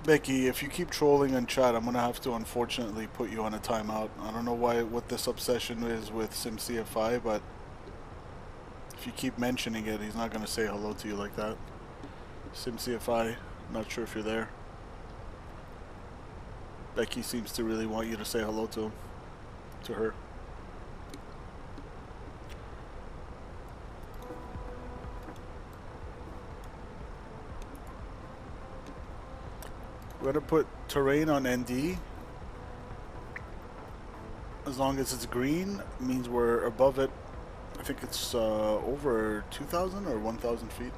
Becky, if you keep trolling in chat, I'm gonna have to unfortunately put you on a timeout. I don't know what this obsession is with SimCFI, but if you keep mentioning it, he's not gonna say hello to you like that. SimCFI, not sure if you're there. Becky seems to really want you to say hello to him, to her. We're gonna put terrain on ND. As long as it's green, means we're above it. I think it's over 2,000 or 1,000 feet.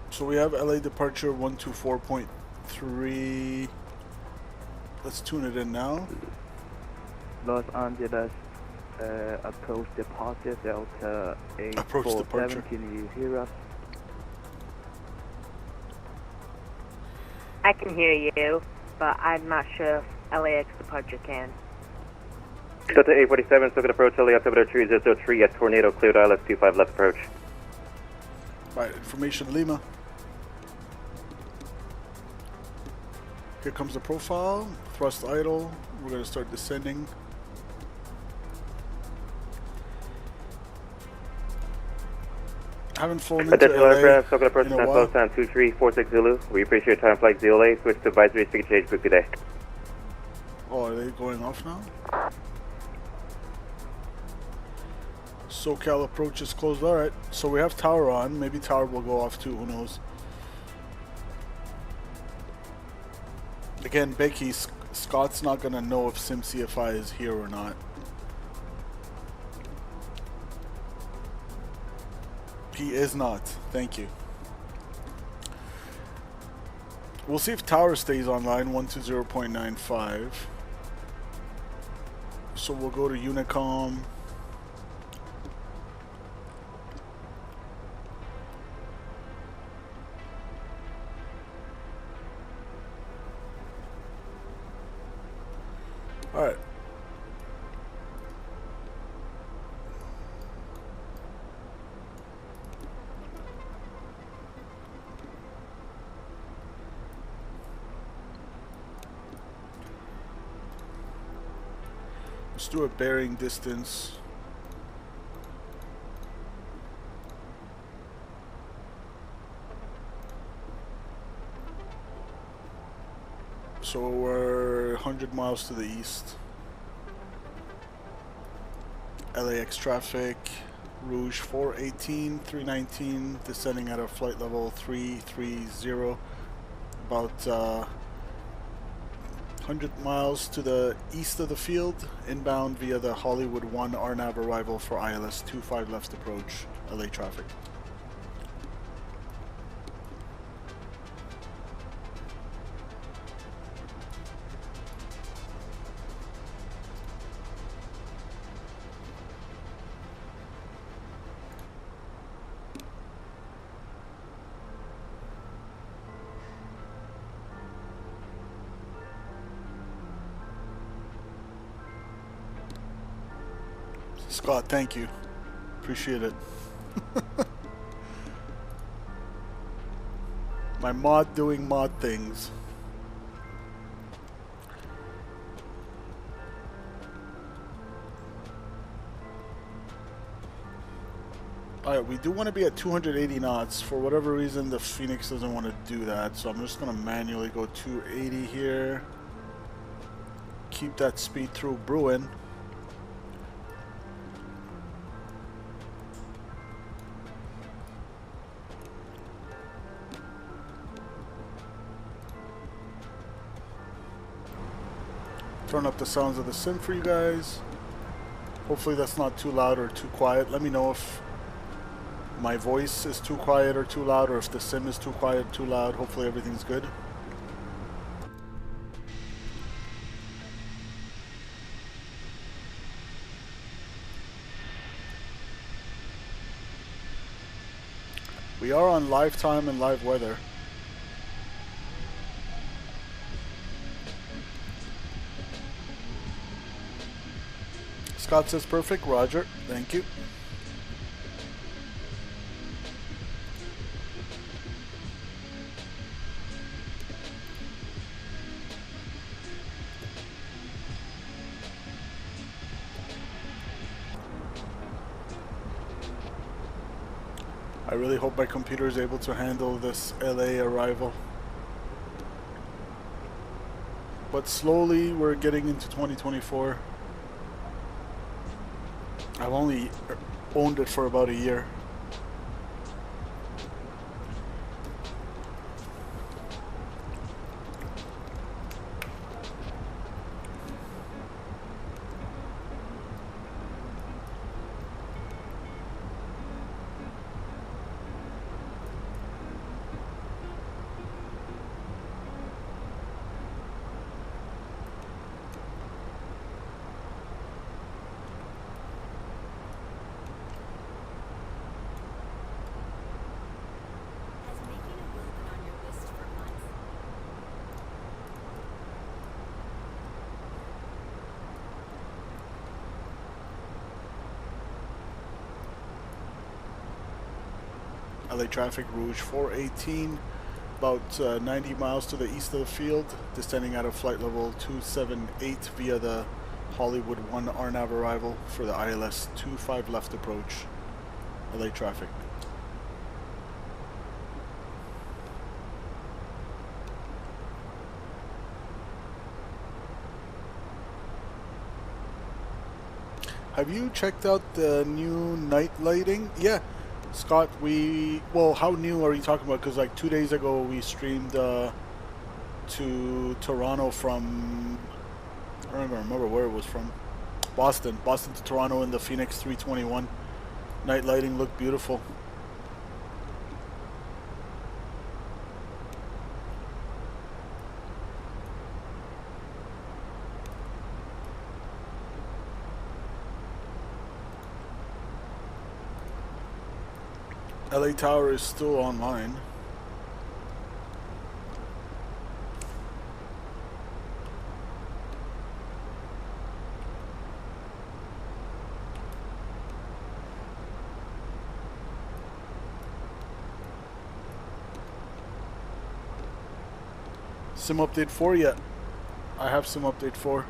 So we have LA departure 124.3. Let's tune it in now. Los Angeles approach departure Delta 8470. Can you hear us? I can hear you, but I'm not sure if LAX departure can. Delta 847, so good approach LA altimeter 3003 at Tornado, cleared ILS 25 left approach. Right, information Lima. Here comes the profile, thrust idle. We're going to start descending. Haven't flown into Attention LA aircraft, so good approach in a time while. close time 2346 Zulu. We appreciate your time, flight ZLA. Switch to advisory, speed change, quick today. Oh, are they going off now? SoCal approach is closed. Alright, so we have tower on. Maybe tower will go off too, who knows. Again, Becky, Scott's not going to know if SimCFI is here or not. He is not. Thank you. We'll see if tower stays online, 120.95. So we'll go to Unicom. Alright. Let's do a bearing distance. So we're 100 miles to the east. LAX traffic, Rouge 418-319, descending at a flight level 330, about 100 miles to the east of the field, inbound via the Hollywood 1 RNAV arrival for ILS 25 left approach, LA traffic. Scott, thank you. Appreciate it. My mod doing mod things. Alright, we do want to be at 280 knots. For whatever reason, the Phoenix doesn't want to do that, so I'm just going to manually go 280 here. Keep that speed through Bruin. Turn up the sounds of the sim for you guys. Hopefully that's not too loud or too quiet. Let me know if my voice is too quiet or too loud, or if the sim is too quiet or too loud. Hopefully everything's good. We are on live time and live weather. Scott says perfect. Roger. Thank you. I really hope my computer is able to handle this LA arrival. But slowly we're getting into 2024. I've only owned it for about a year. LA traffic, Rouge 418, about 90 miles to the east of the field, descending at a flight level 278 via the Hollywood 1 RNAV arrival for the ILS 25 left approach, LA traffic. Have you checked out the new night lighting? Yeah. Scott, well, how new are you talking about? Because like 2 days ago we streamed to Toronto from, I don't even remember where it was from. Boston to Toronto in the Fenix 321. Night lighting looked beautiful. LA Tower is still online. Sim update 4 yet? I have sim update 4.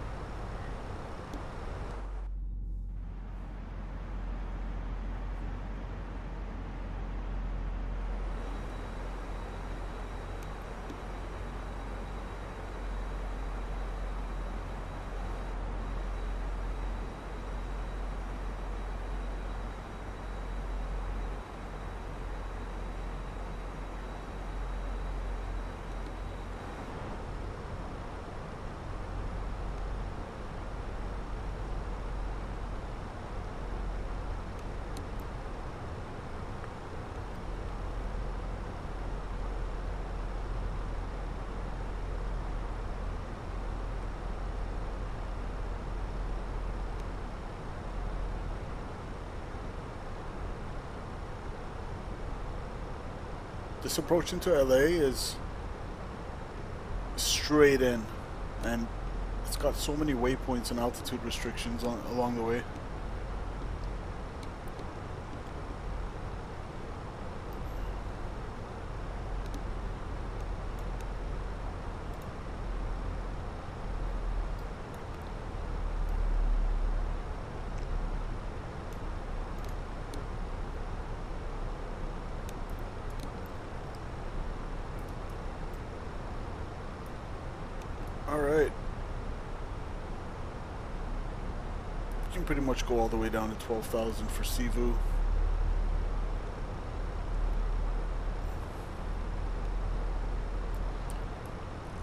This approach into LA is straight in, and it's got so many waypoints and altitude restrictions along the way. Alright. You can pretty much go all the way down to 12,000 for Sivu.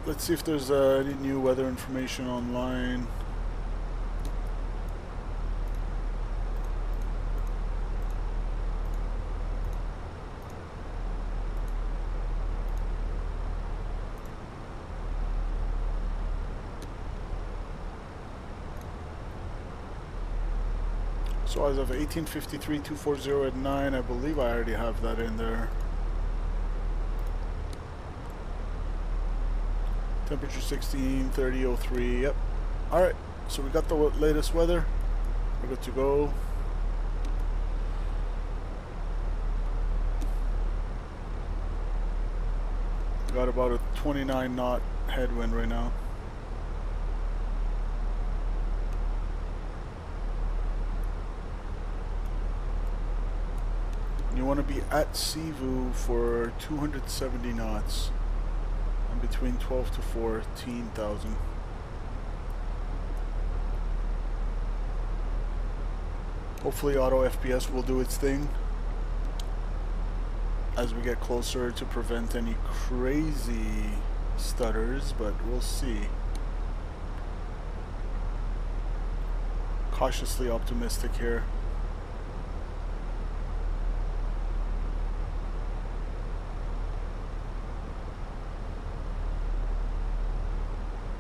Let's see if there's any new weather information online. So as of 1853-240 at 9, I believe I already have that in there. Temperature 16, 30:03. Yep. Alright, so we got the latest weather. We're good to go. We got about a 29 knot headwind right now. You want to be at Sivu for 270 knots and between 12 to 14,000. Hopefully auto FPS will do its thing as we get closer to prevent any crazy stutters, but we'll see. Cautiously optimistic here.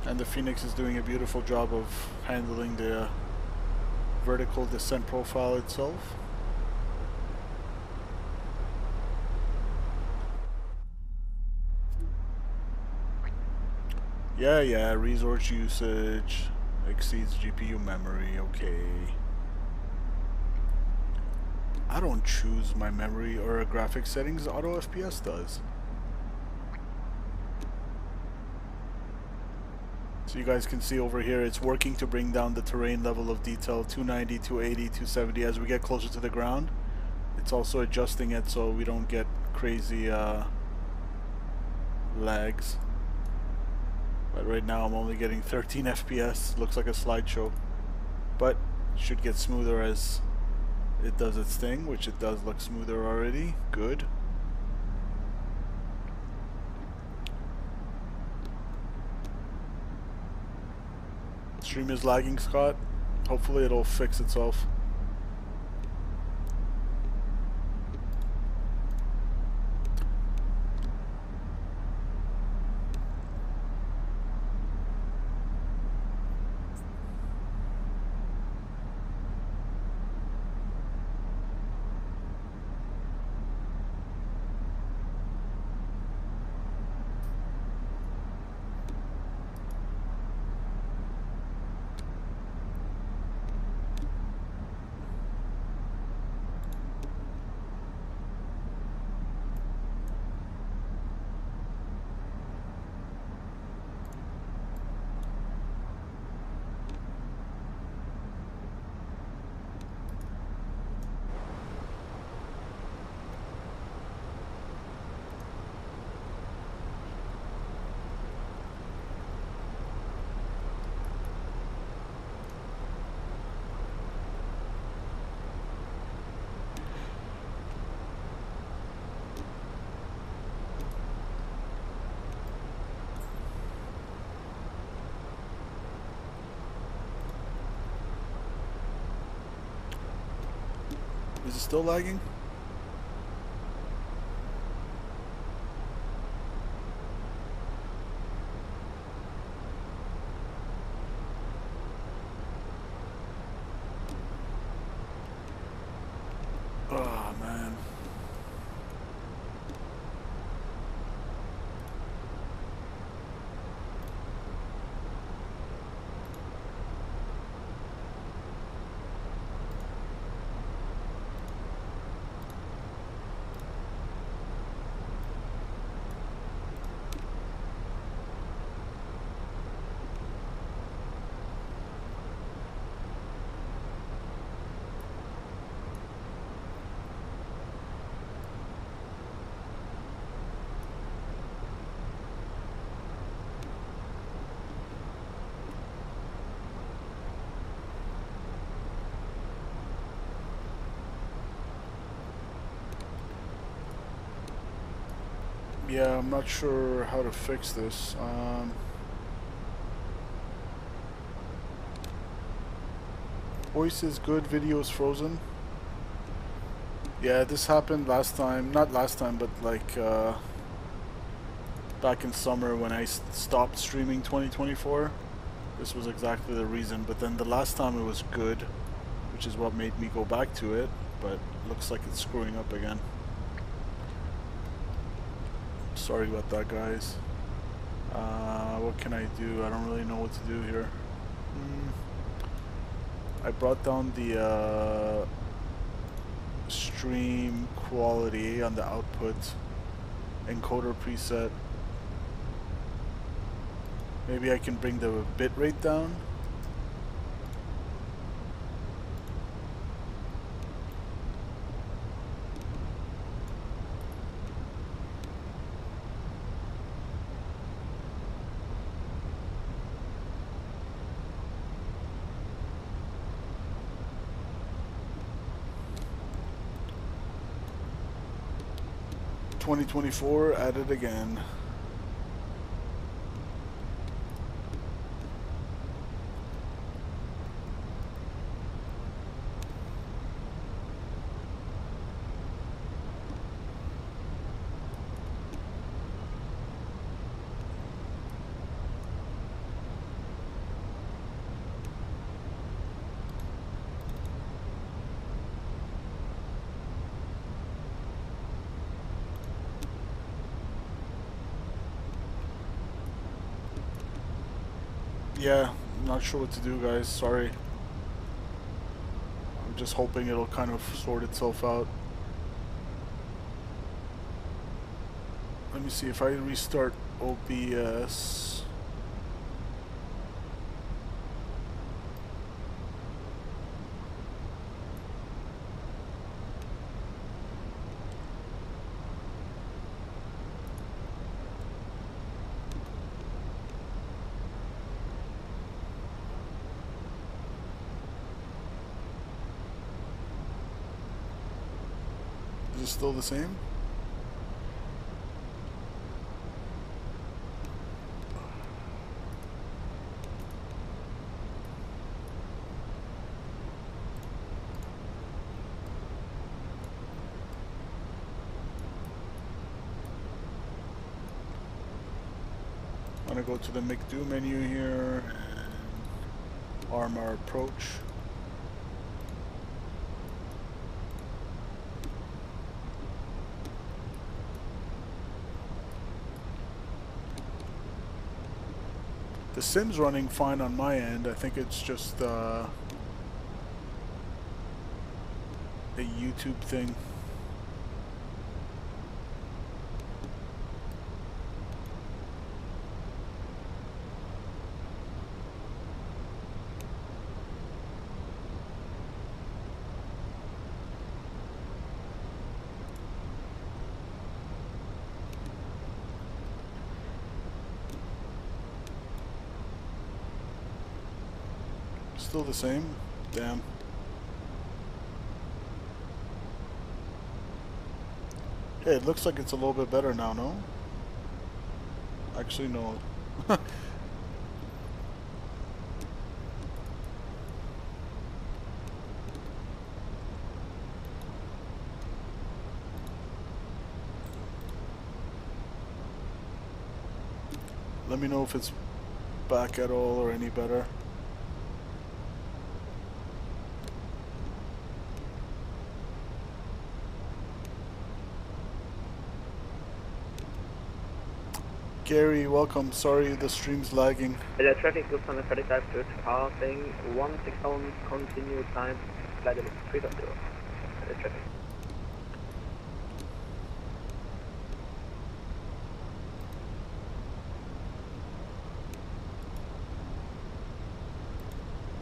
And the Fenix is doing a beautiful job of handling the vertical descent profile itself. Yeah, resource usage exceeds GPU memory, okay. I don't choose my memory or graphics settings, auto FPS does. So you guys can see over here, it's working to bring down the terrain level of detail, 290, 280, 270. As we get closer to the ground, it's also adjusting it so we don't get crazy lags. But right now I'm only getting 13 FPS, looks like a slideshow. But it should get smoother as it does its thing, which it does look smoother already. Good. Stream is lagging, Scott. Hopefully it'll fix itself. Is it still lagging? Oh man. Yeah, I'm not sure how to fix this. Voice is good, video is frozen. Yeah, this happened last time. Not last time, but like back in summer when I stopped streaming 2024. This was exactly the reason. But then the last time it was good, which is what made me go back to it. But looks like it's screwing up again. Sorry about that, guys. What can I do? I don't really know what to do here. I brought down the stream quality on the output encoder preset. Maybe I can bring the bitrate down. .2024 at it again. Yeah, I'm not sure what to do, guys. Sorry. I'm just hoping it'll kind of sort itself out. Let me see if I restart OBS. Is it still the same? I'm gonna go to the make do menu here and arm our approach. The sim's running fine on my end. I think it's just a YouTube thing. Still the same? Damn. Hey, it looks like it's a little bit better now, no? Actually, no. let me know if it's back at all or any better. Gary, welcome. Sorry, the stream's lagging. The traffic group on the 35 to passing 161 continued time, flight level 3.0. The traffic.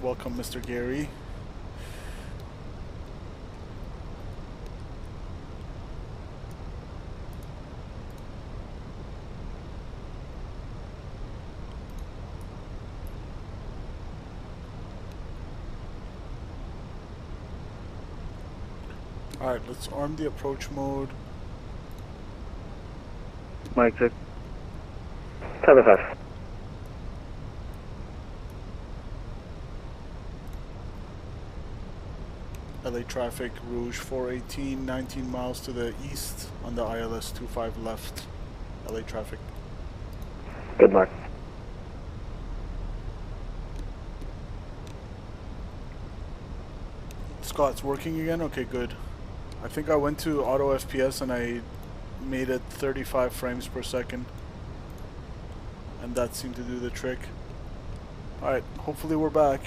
Welcome, Mr. Gary. Alright, let's arm the approach mode. Mike check. 7-5. LA traffic, Rouge 418, 19 miles to the east on the ILS 25 left. LA traffic. Good luck. Scott's working again? Okay, good. I think I went to auto FPS and I made it 35 frames per second. And that seemed to do the trick. Alright, hopefully we're back.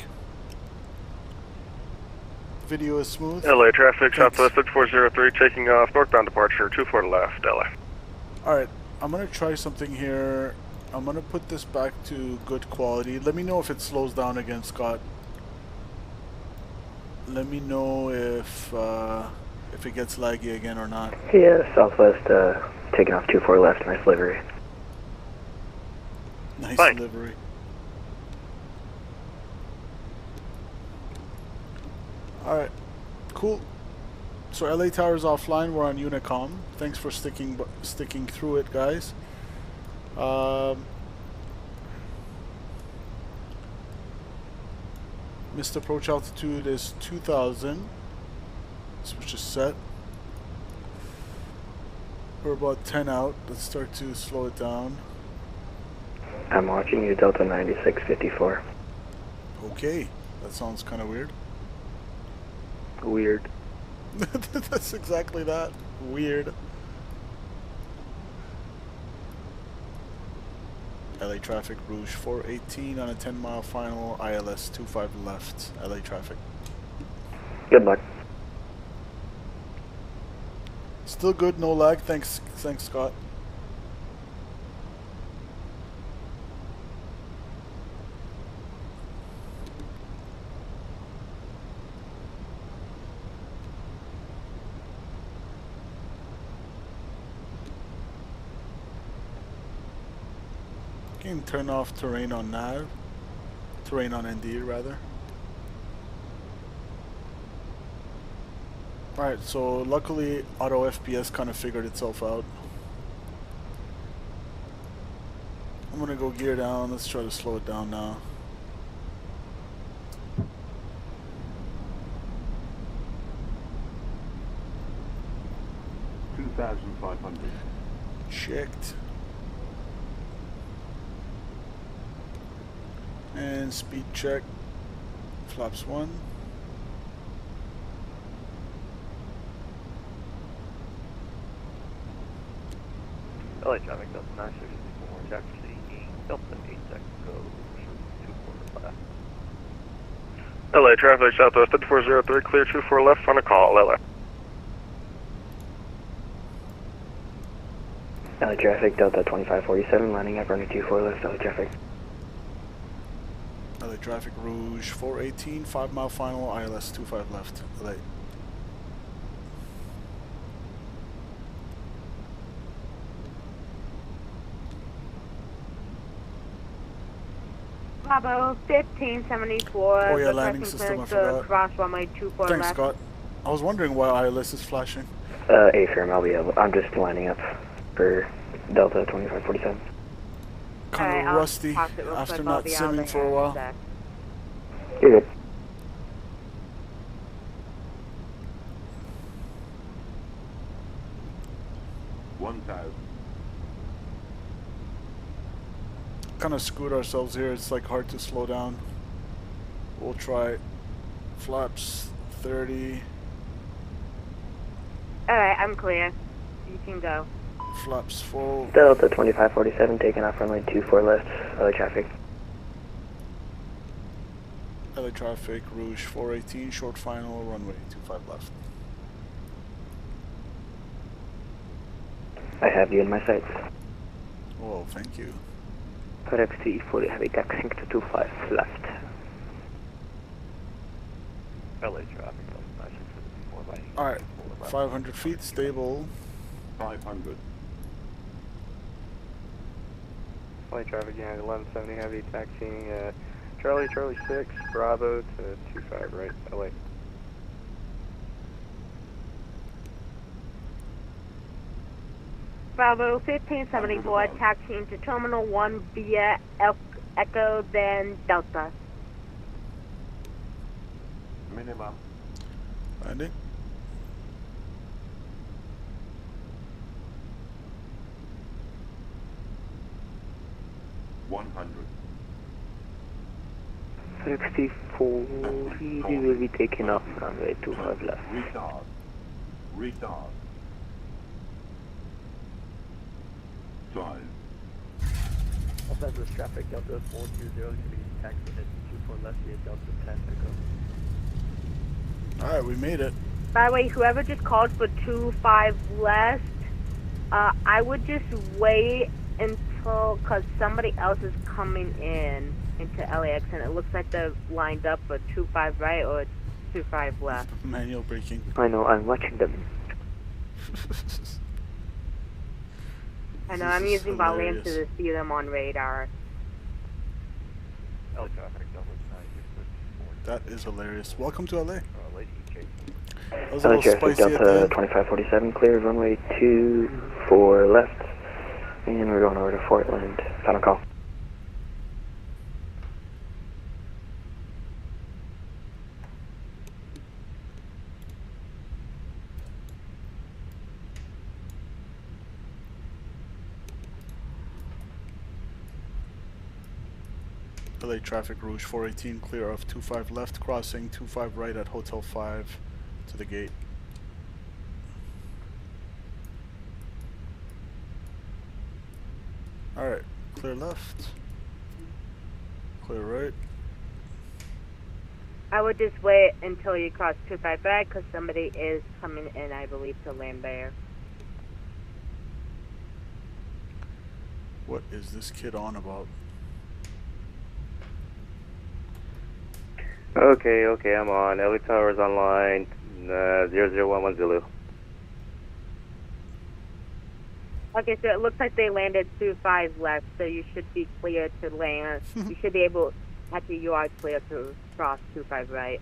Video is smooth. LA traffic, Southwest 403, taking off, northbound departure, 24 to left, LA. Alright, I'm gonna try something here. I'm gonna put this back to good quality. Let me know if it slows down again, Scott. Let me know if it gets laggy again or not. Yeah, Southwest taking off 24 left, nice livery. Nice Fine. livery. Alright, cool. So LA Tower's offline, we're on Unicom. Thanks for sticking through it, guys. Missed approach altitude is 2000. Switch is set. We're about 10 out. Let's start to slow it down. I'm watching you, Delta 9654. Okay, that sounds kind of weird. Weird. That's exactly that. Weird. LA traffic, Rouge 418 on a 10-mile final, ILS 25 left. LA traffic. Good luck. Still good, no lag. Thanks, Scott. You can turn off terrain on nav. Terrain on ND rather. Alright, so luckily auto FPS kind of figured itself out. I'm gonna go gear down. Let's try to slow it down now. $2,500. Checked. And speed check. Flaps 1. LA traffic, Delta 9654, taxi, Delta 8 Echo, 24 left. LA traffic, Southwest 403, clear 24 left, on a call, LA. LA traffic, Delta 2547, lining up, running 24 left, LA traffic. LA traffic, Rouge 418, 5-mile final, ILS 25 left. LA. Bravo 1574. Oh yeah, landing system, I forgot. Cross runway 24 Thanks, left. Scott. I was wondering why ILS is flashing. A-firm, I'm just lining up for Delta 2547. Kind of rusty after not simming for a while. You're good. kind of screwed ourselves here. It's like hard to slow down. We'll try flaps 30. Alright, I'm clear. You can go. Flaps full. Delta 2547 taking off runway 24 left, LA traffic. LA traffic, Rouge 418, short final, runway 25 left. I have you in my sights. Well, thank you. FedEx C40 heavy taxiing to 25 left. LA traffic. Alright, 500 feet, stable. 500. LA traffic, yeah, 1170 heavy, taxiing Charlie 6, Bravo to 25 right, LA. Bravo 1574, taxiing to Terminal 1 via Echo, then Delta. Minimum. Landing. FedEx C40 will be taking off runway 25 left. Retard. 5. Offensive traffic, Delta 420, going to be taxiing at 24 left via Delta 10 Echo. Alright, we made it. By the way, whoever just called for 25 left, I would just wait until, because somebody else is coming in into LAX, and it looks like they're lined up for 25 right or 25 left. Manual braking. I know, I'm watching them. I know, I'm using volume to see them on radar. That is hilarious. Welcome to LA. That was a LA little traffic, spicy at the Delta end. 2547, clear runway 24 left. And we're going over to Portland. Final call. LA traffic, Rouge 418, clear of 25 left, crossing 25 right at Hotel 5 to the gate. Alright, clear left, clear right. I would just wait until you cross 25 right, because somebody is coming in, I believe, to land there. What is this kid on about? Okay, I'm on. LA Tower's online, 0011 Zulu. Okay, so it looks like they landed 25 left, so you should be clear to land. You should be able, actually you are clear to cross 25 right.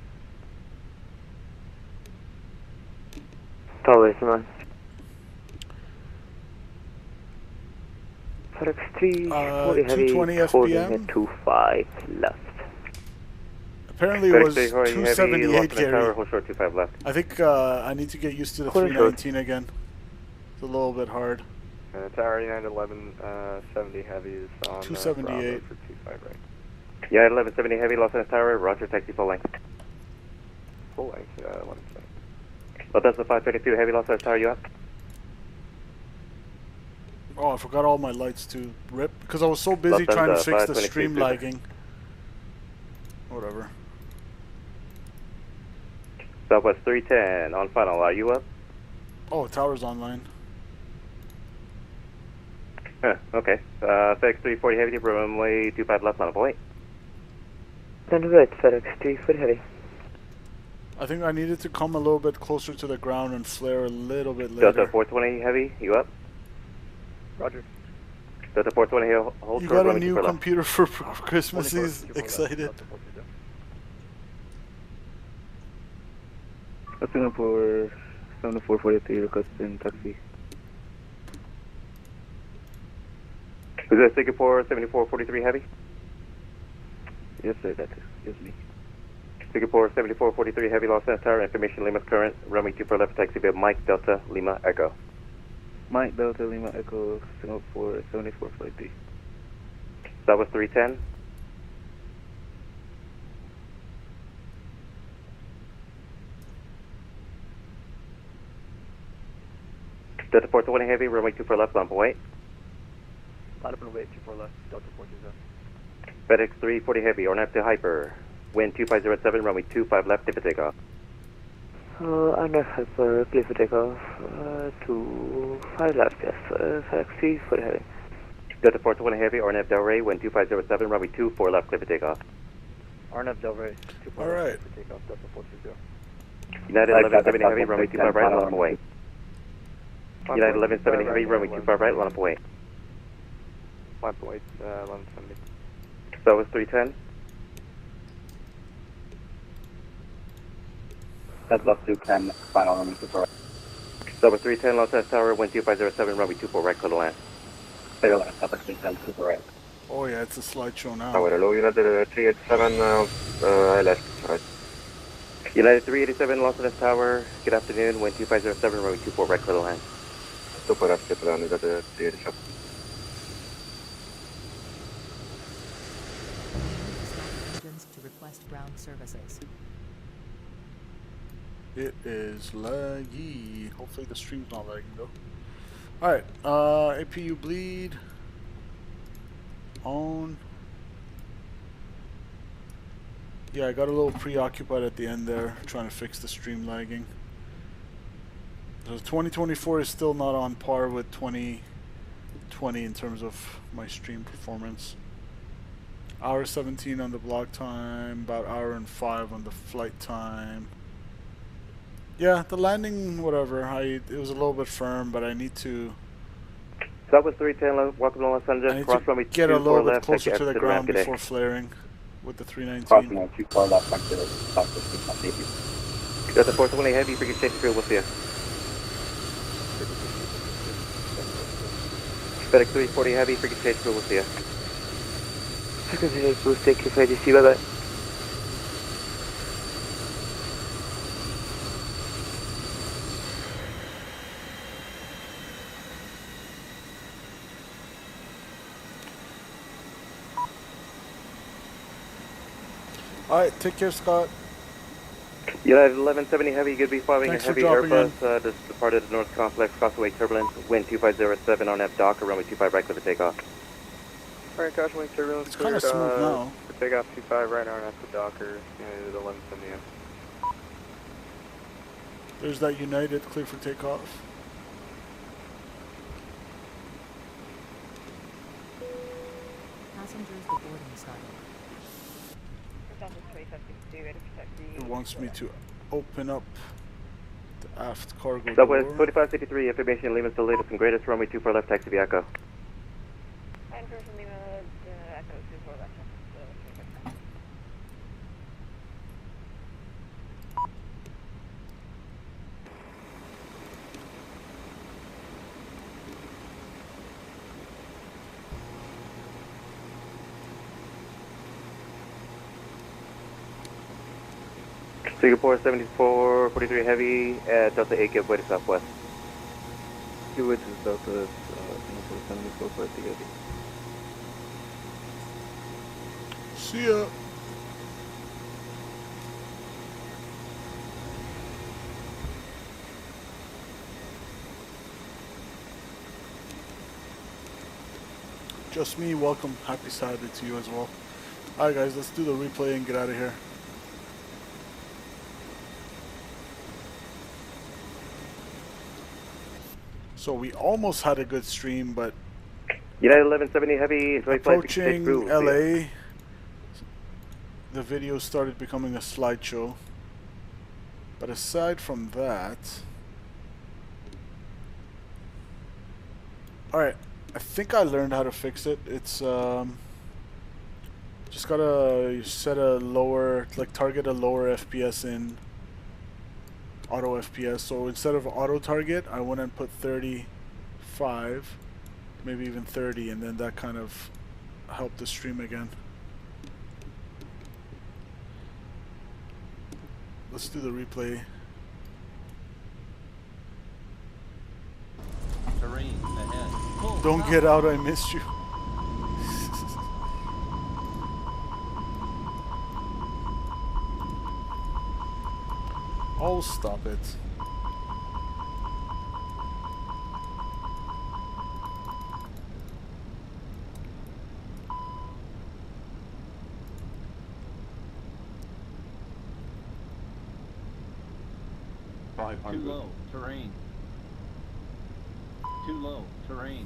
Tower is on. FedEx 340 heavy, 220 holding FPM. at 25 left. Apparently it was 278 carry. I think I need to get used to the 319 again. It's a little bit hard. Tower 911 70 heavy is on 278. for 25 right. Yeah, 1170 heavy, Los Angeles Tower, roger, taxi full length. Full length, 170. Well, that's the 522 heavy, Los Angeles Tower, you up? Oh, I forgot all my lights to rip because I was so busy trying to fix the stream lagging. Whatever. Southwest 310 on final, are you up? Oh, tower's online. Okay. FedEx 340 heavy, runway 25 left on a point. Then right, FedEx 340 heavy. I think I needed to come a little bit closer to the ground and flare a little bit later. Delta 420 heavy, you up? Roger. Delta 420 hold. You got a new computer for Christmas? He's excited. Looking for 7443 requesting taxi. Is that Singapore 7443 heavy? Yes, sir, that is me. Singapore 7443 heavy, Los Angeles Tower, information Lima current, runway 24 left, taxi via Mike Delta Lima Echo. Mike Delta Lima Echo, Singapore 7443. That was 310. Delta 420 Heavy, runway 24 left, line point. Line up and wait, 24 left, Delta 420. FedEx 340 Heavy, on up to Hyper. Wind 2507, runway 25 left, clear for takeoff. On a Hyper, clear for takeoff, 25 left, yes, FedEx 340 Heavy. Delta 420 Heavy, RNF Delray, wind 2507, runway 24 left, clear for takeoff. RNF Delray, 24 All right. left, clear for takeoff, Delta 420. United 1170 Heavy, runway 25 right, line up away. United 1170 Heavy, runway 25 right, line up away. 1170. That was 310. That's lost 210, final runway 24 right. That was 310, Los Angeles Tower, wind 2507, runway 24 right, clear to land. Clear to land, Southwest 310, 24 right. Oh yeah, it's a slideshow now. hello, United 387, I left, right. United 387, Los Angeles Tower, good afternoon, wind 2507, runway 24 right, clear to land. Super left, clear to land, United 387. To request ground services. It is laggy. Hopefully the stream's not lagging though. Alright, APU bleed. On. Yeah, I got a little preoccupied at the end there, trying to fix the stream lagging. So 2024 is still not on par with 2020 in terms of my stream performance. Hour 17 on the block time, about hour and 5 on the flight time. Yeah, the landing, whatever. it was a little bit firm, but I need to. That was 310, welcome to Los Angeles. I need Cross to runway get a little 24 bit left, closer to the ground today. before flaring with the 319. Crossing on 24 left, back to the Southwest 310. Delta 420 Heavy, freaking safety field, we'll see you. FedEx 340 Heavy, freaking safety field, we'll see you. Second boost, take you for ADC, bye bye. Alright, take care, Scott. United 1170 Heavy, good to be following Thanks a heavy for dropping Airbus, just departed the North Complex, crossway turbulence, wind 2507 on F Docker, runway 25 right, clear for takeoff. Alright, crossing turbulence. It's kind of smooth now. For takeoff 25 right now, and after Docker, United 1170. There's that United clear for takeoff. Passengers, the boarding started. It wants me to open up the aft cargo That was door. 2553, information, Lehman's the latest and greatest, runway 24 left, taxi via Echo. Singapore 7443 Heavy at Delta 8, give way to Southwest. Give way to Delta, Singapore 7443 Heavy. See ya. Just me, welcome. Happy Saturday to you as well. Alright guys, let's do the replay and get out of here. So we almost had a good stream, but United 1170 Heavy, approaching LA, the video started becoming a slideshow. But aside from that, alright, I think I learned how to fix it. It's just gotta set a lower, like target a lower FPS in auto FPS. So instead of auto target, I went and put 35, maybe even 30, and then that kind of helped the stream again. Let's do the replay. Terrain ahead. Don't get out, I missed you. Oh, stop it. Too low, terrain. Too low, terrain.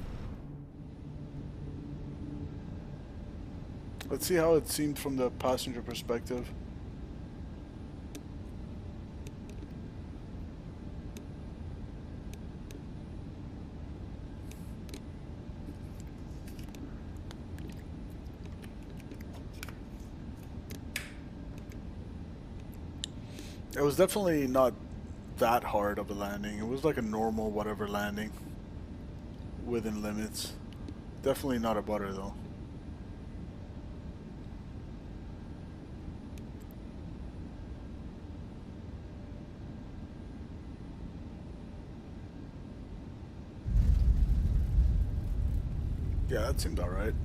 Let's see how it seemed from the passenger perspective. It was definitely not that hard of a landing. It was like a normal whatever landing within limits. Definitely not a butter though. Yeah, that seemed alright.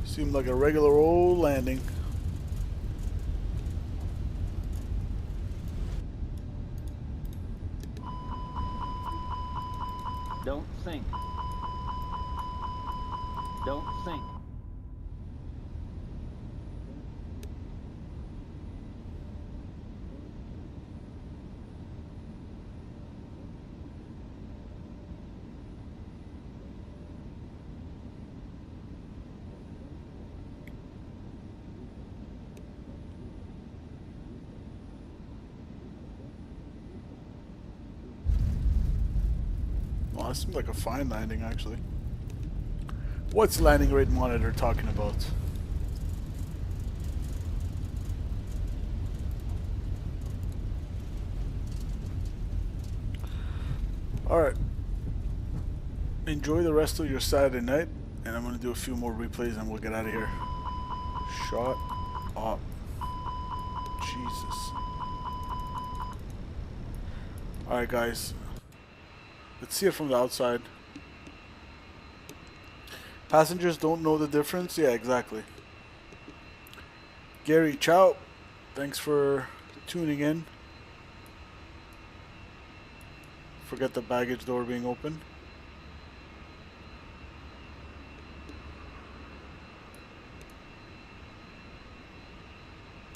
Seemed like a regular old landing. Don't sink. Don't sink. Well, that seemed like a fine landing, actually. What's landing rate monitor talking about? Alright. Enjoy the rest of your Saturday night, and I'm going to do a few more replays and we'll get out of here. Shut up. Jesus. Alright, guys. Let's see it from the outside. Passengers don't know the difference? Yeah, exactly. Gary, ciao. Thanks for tuning in. Forget the baggage door being open.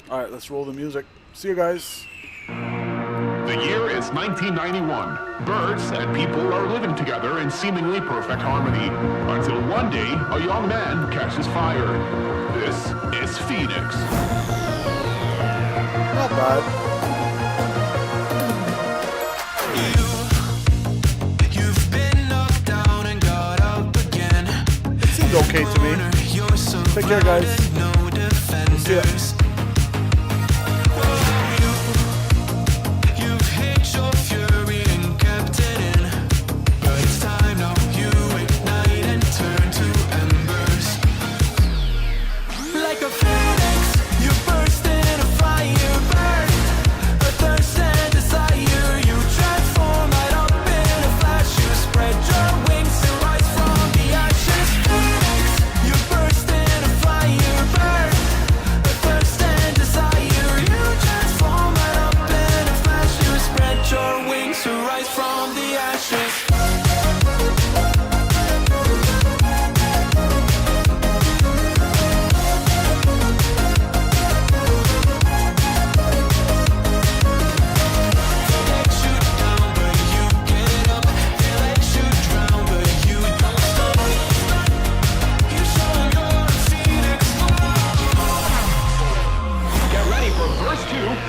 Alright, let's roll the music. See you guys. The year is 1991. Birds and people are living together in seemingly perfect harmony, until one day a young man catches fire. This is Phoenix. Not bad. You've been knocked down and got up again. It seems okay to me. Take care, guys. See ya.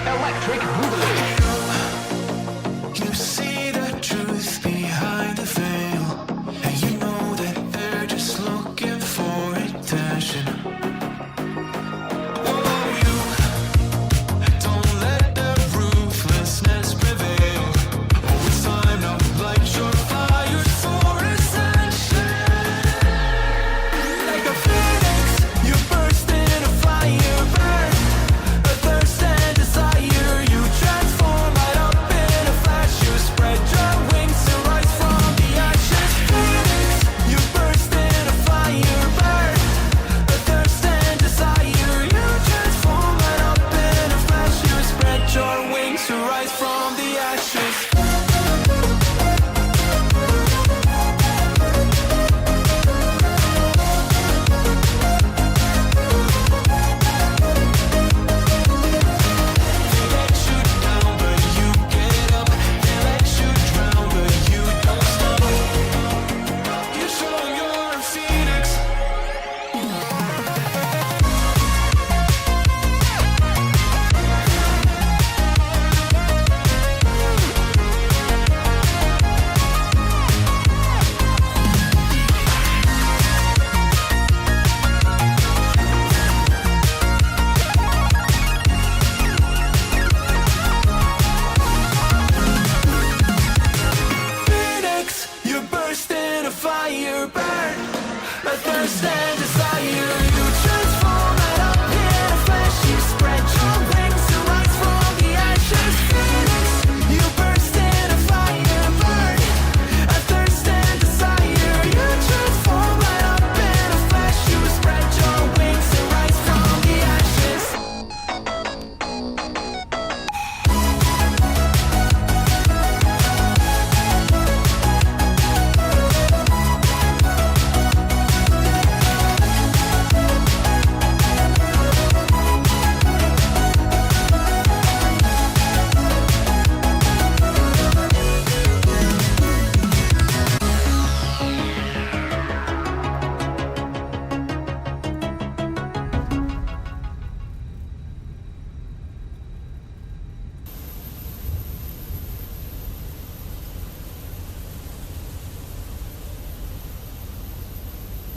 Electric Boogaloo. You see the truth behind the veil, and you know that they're just looking for attention.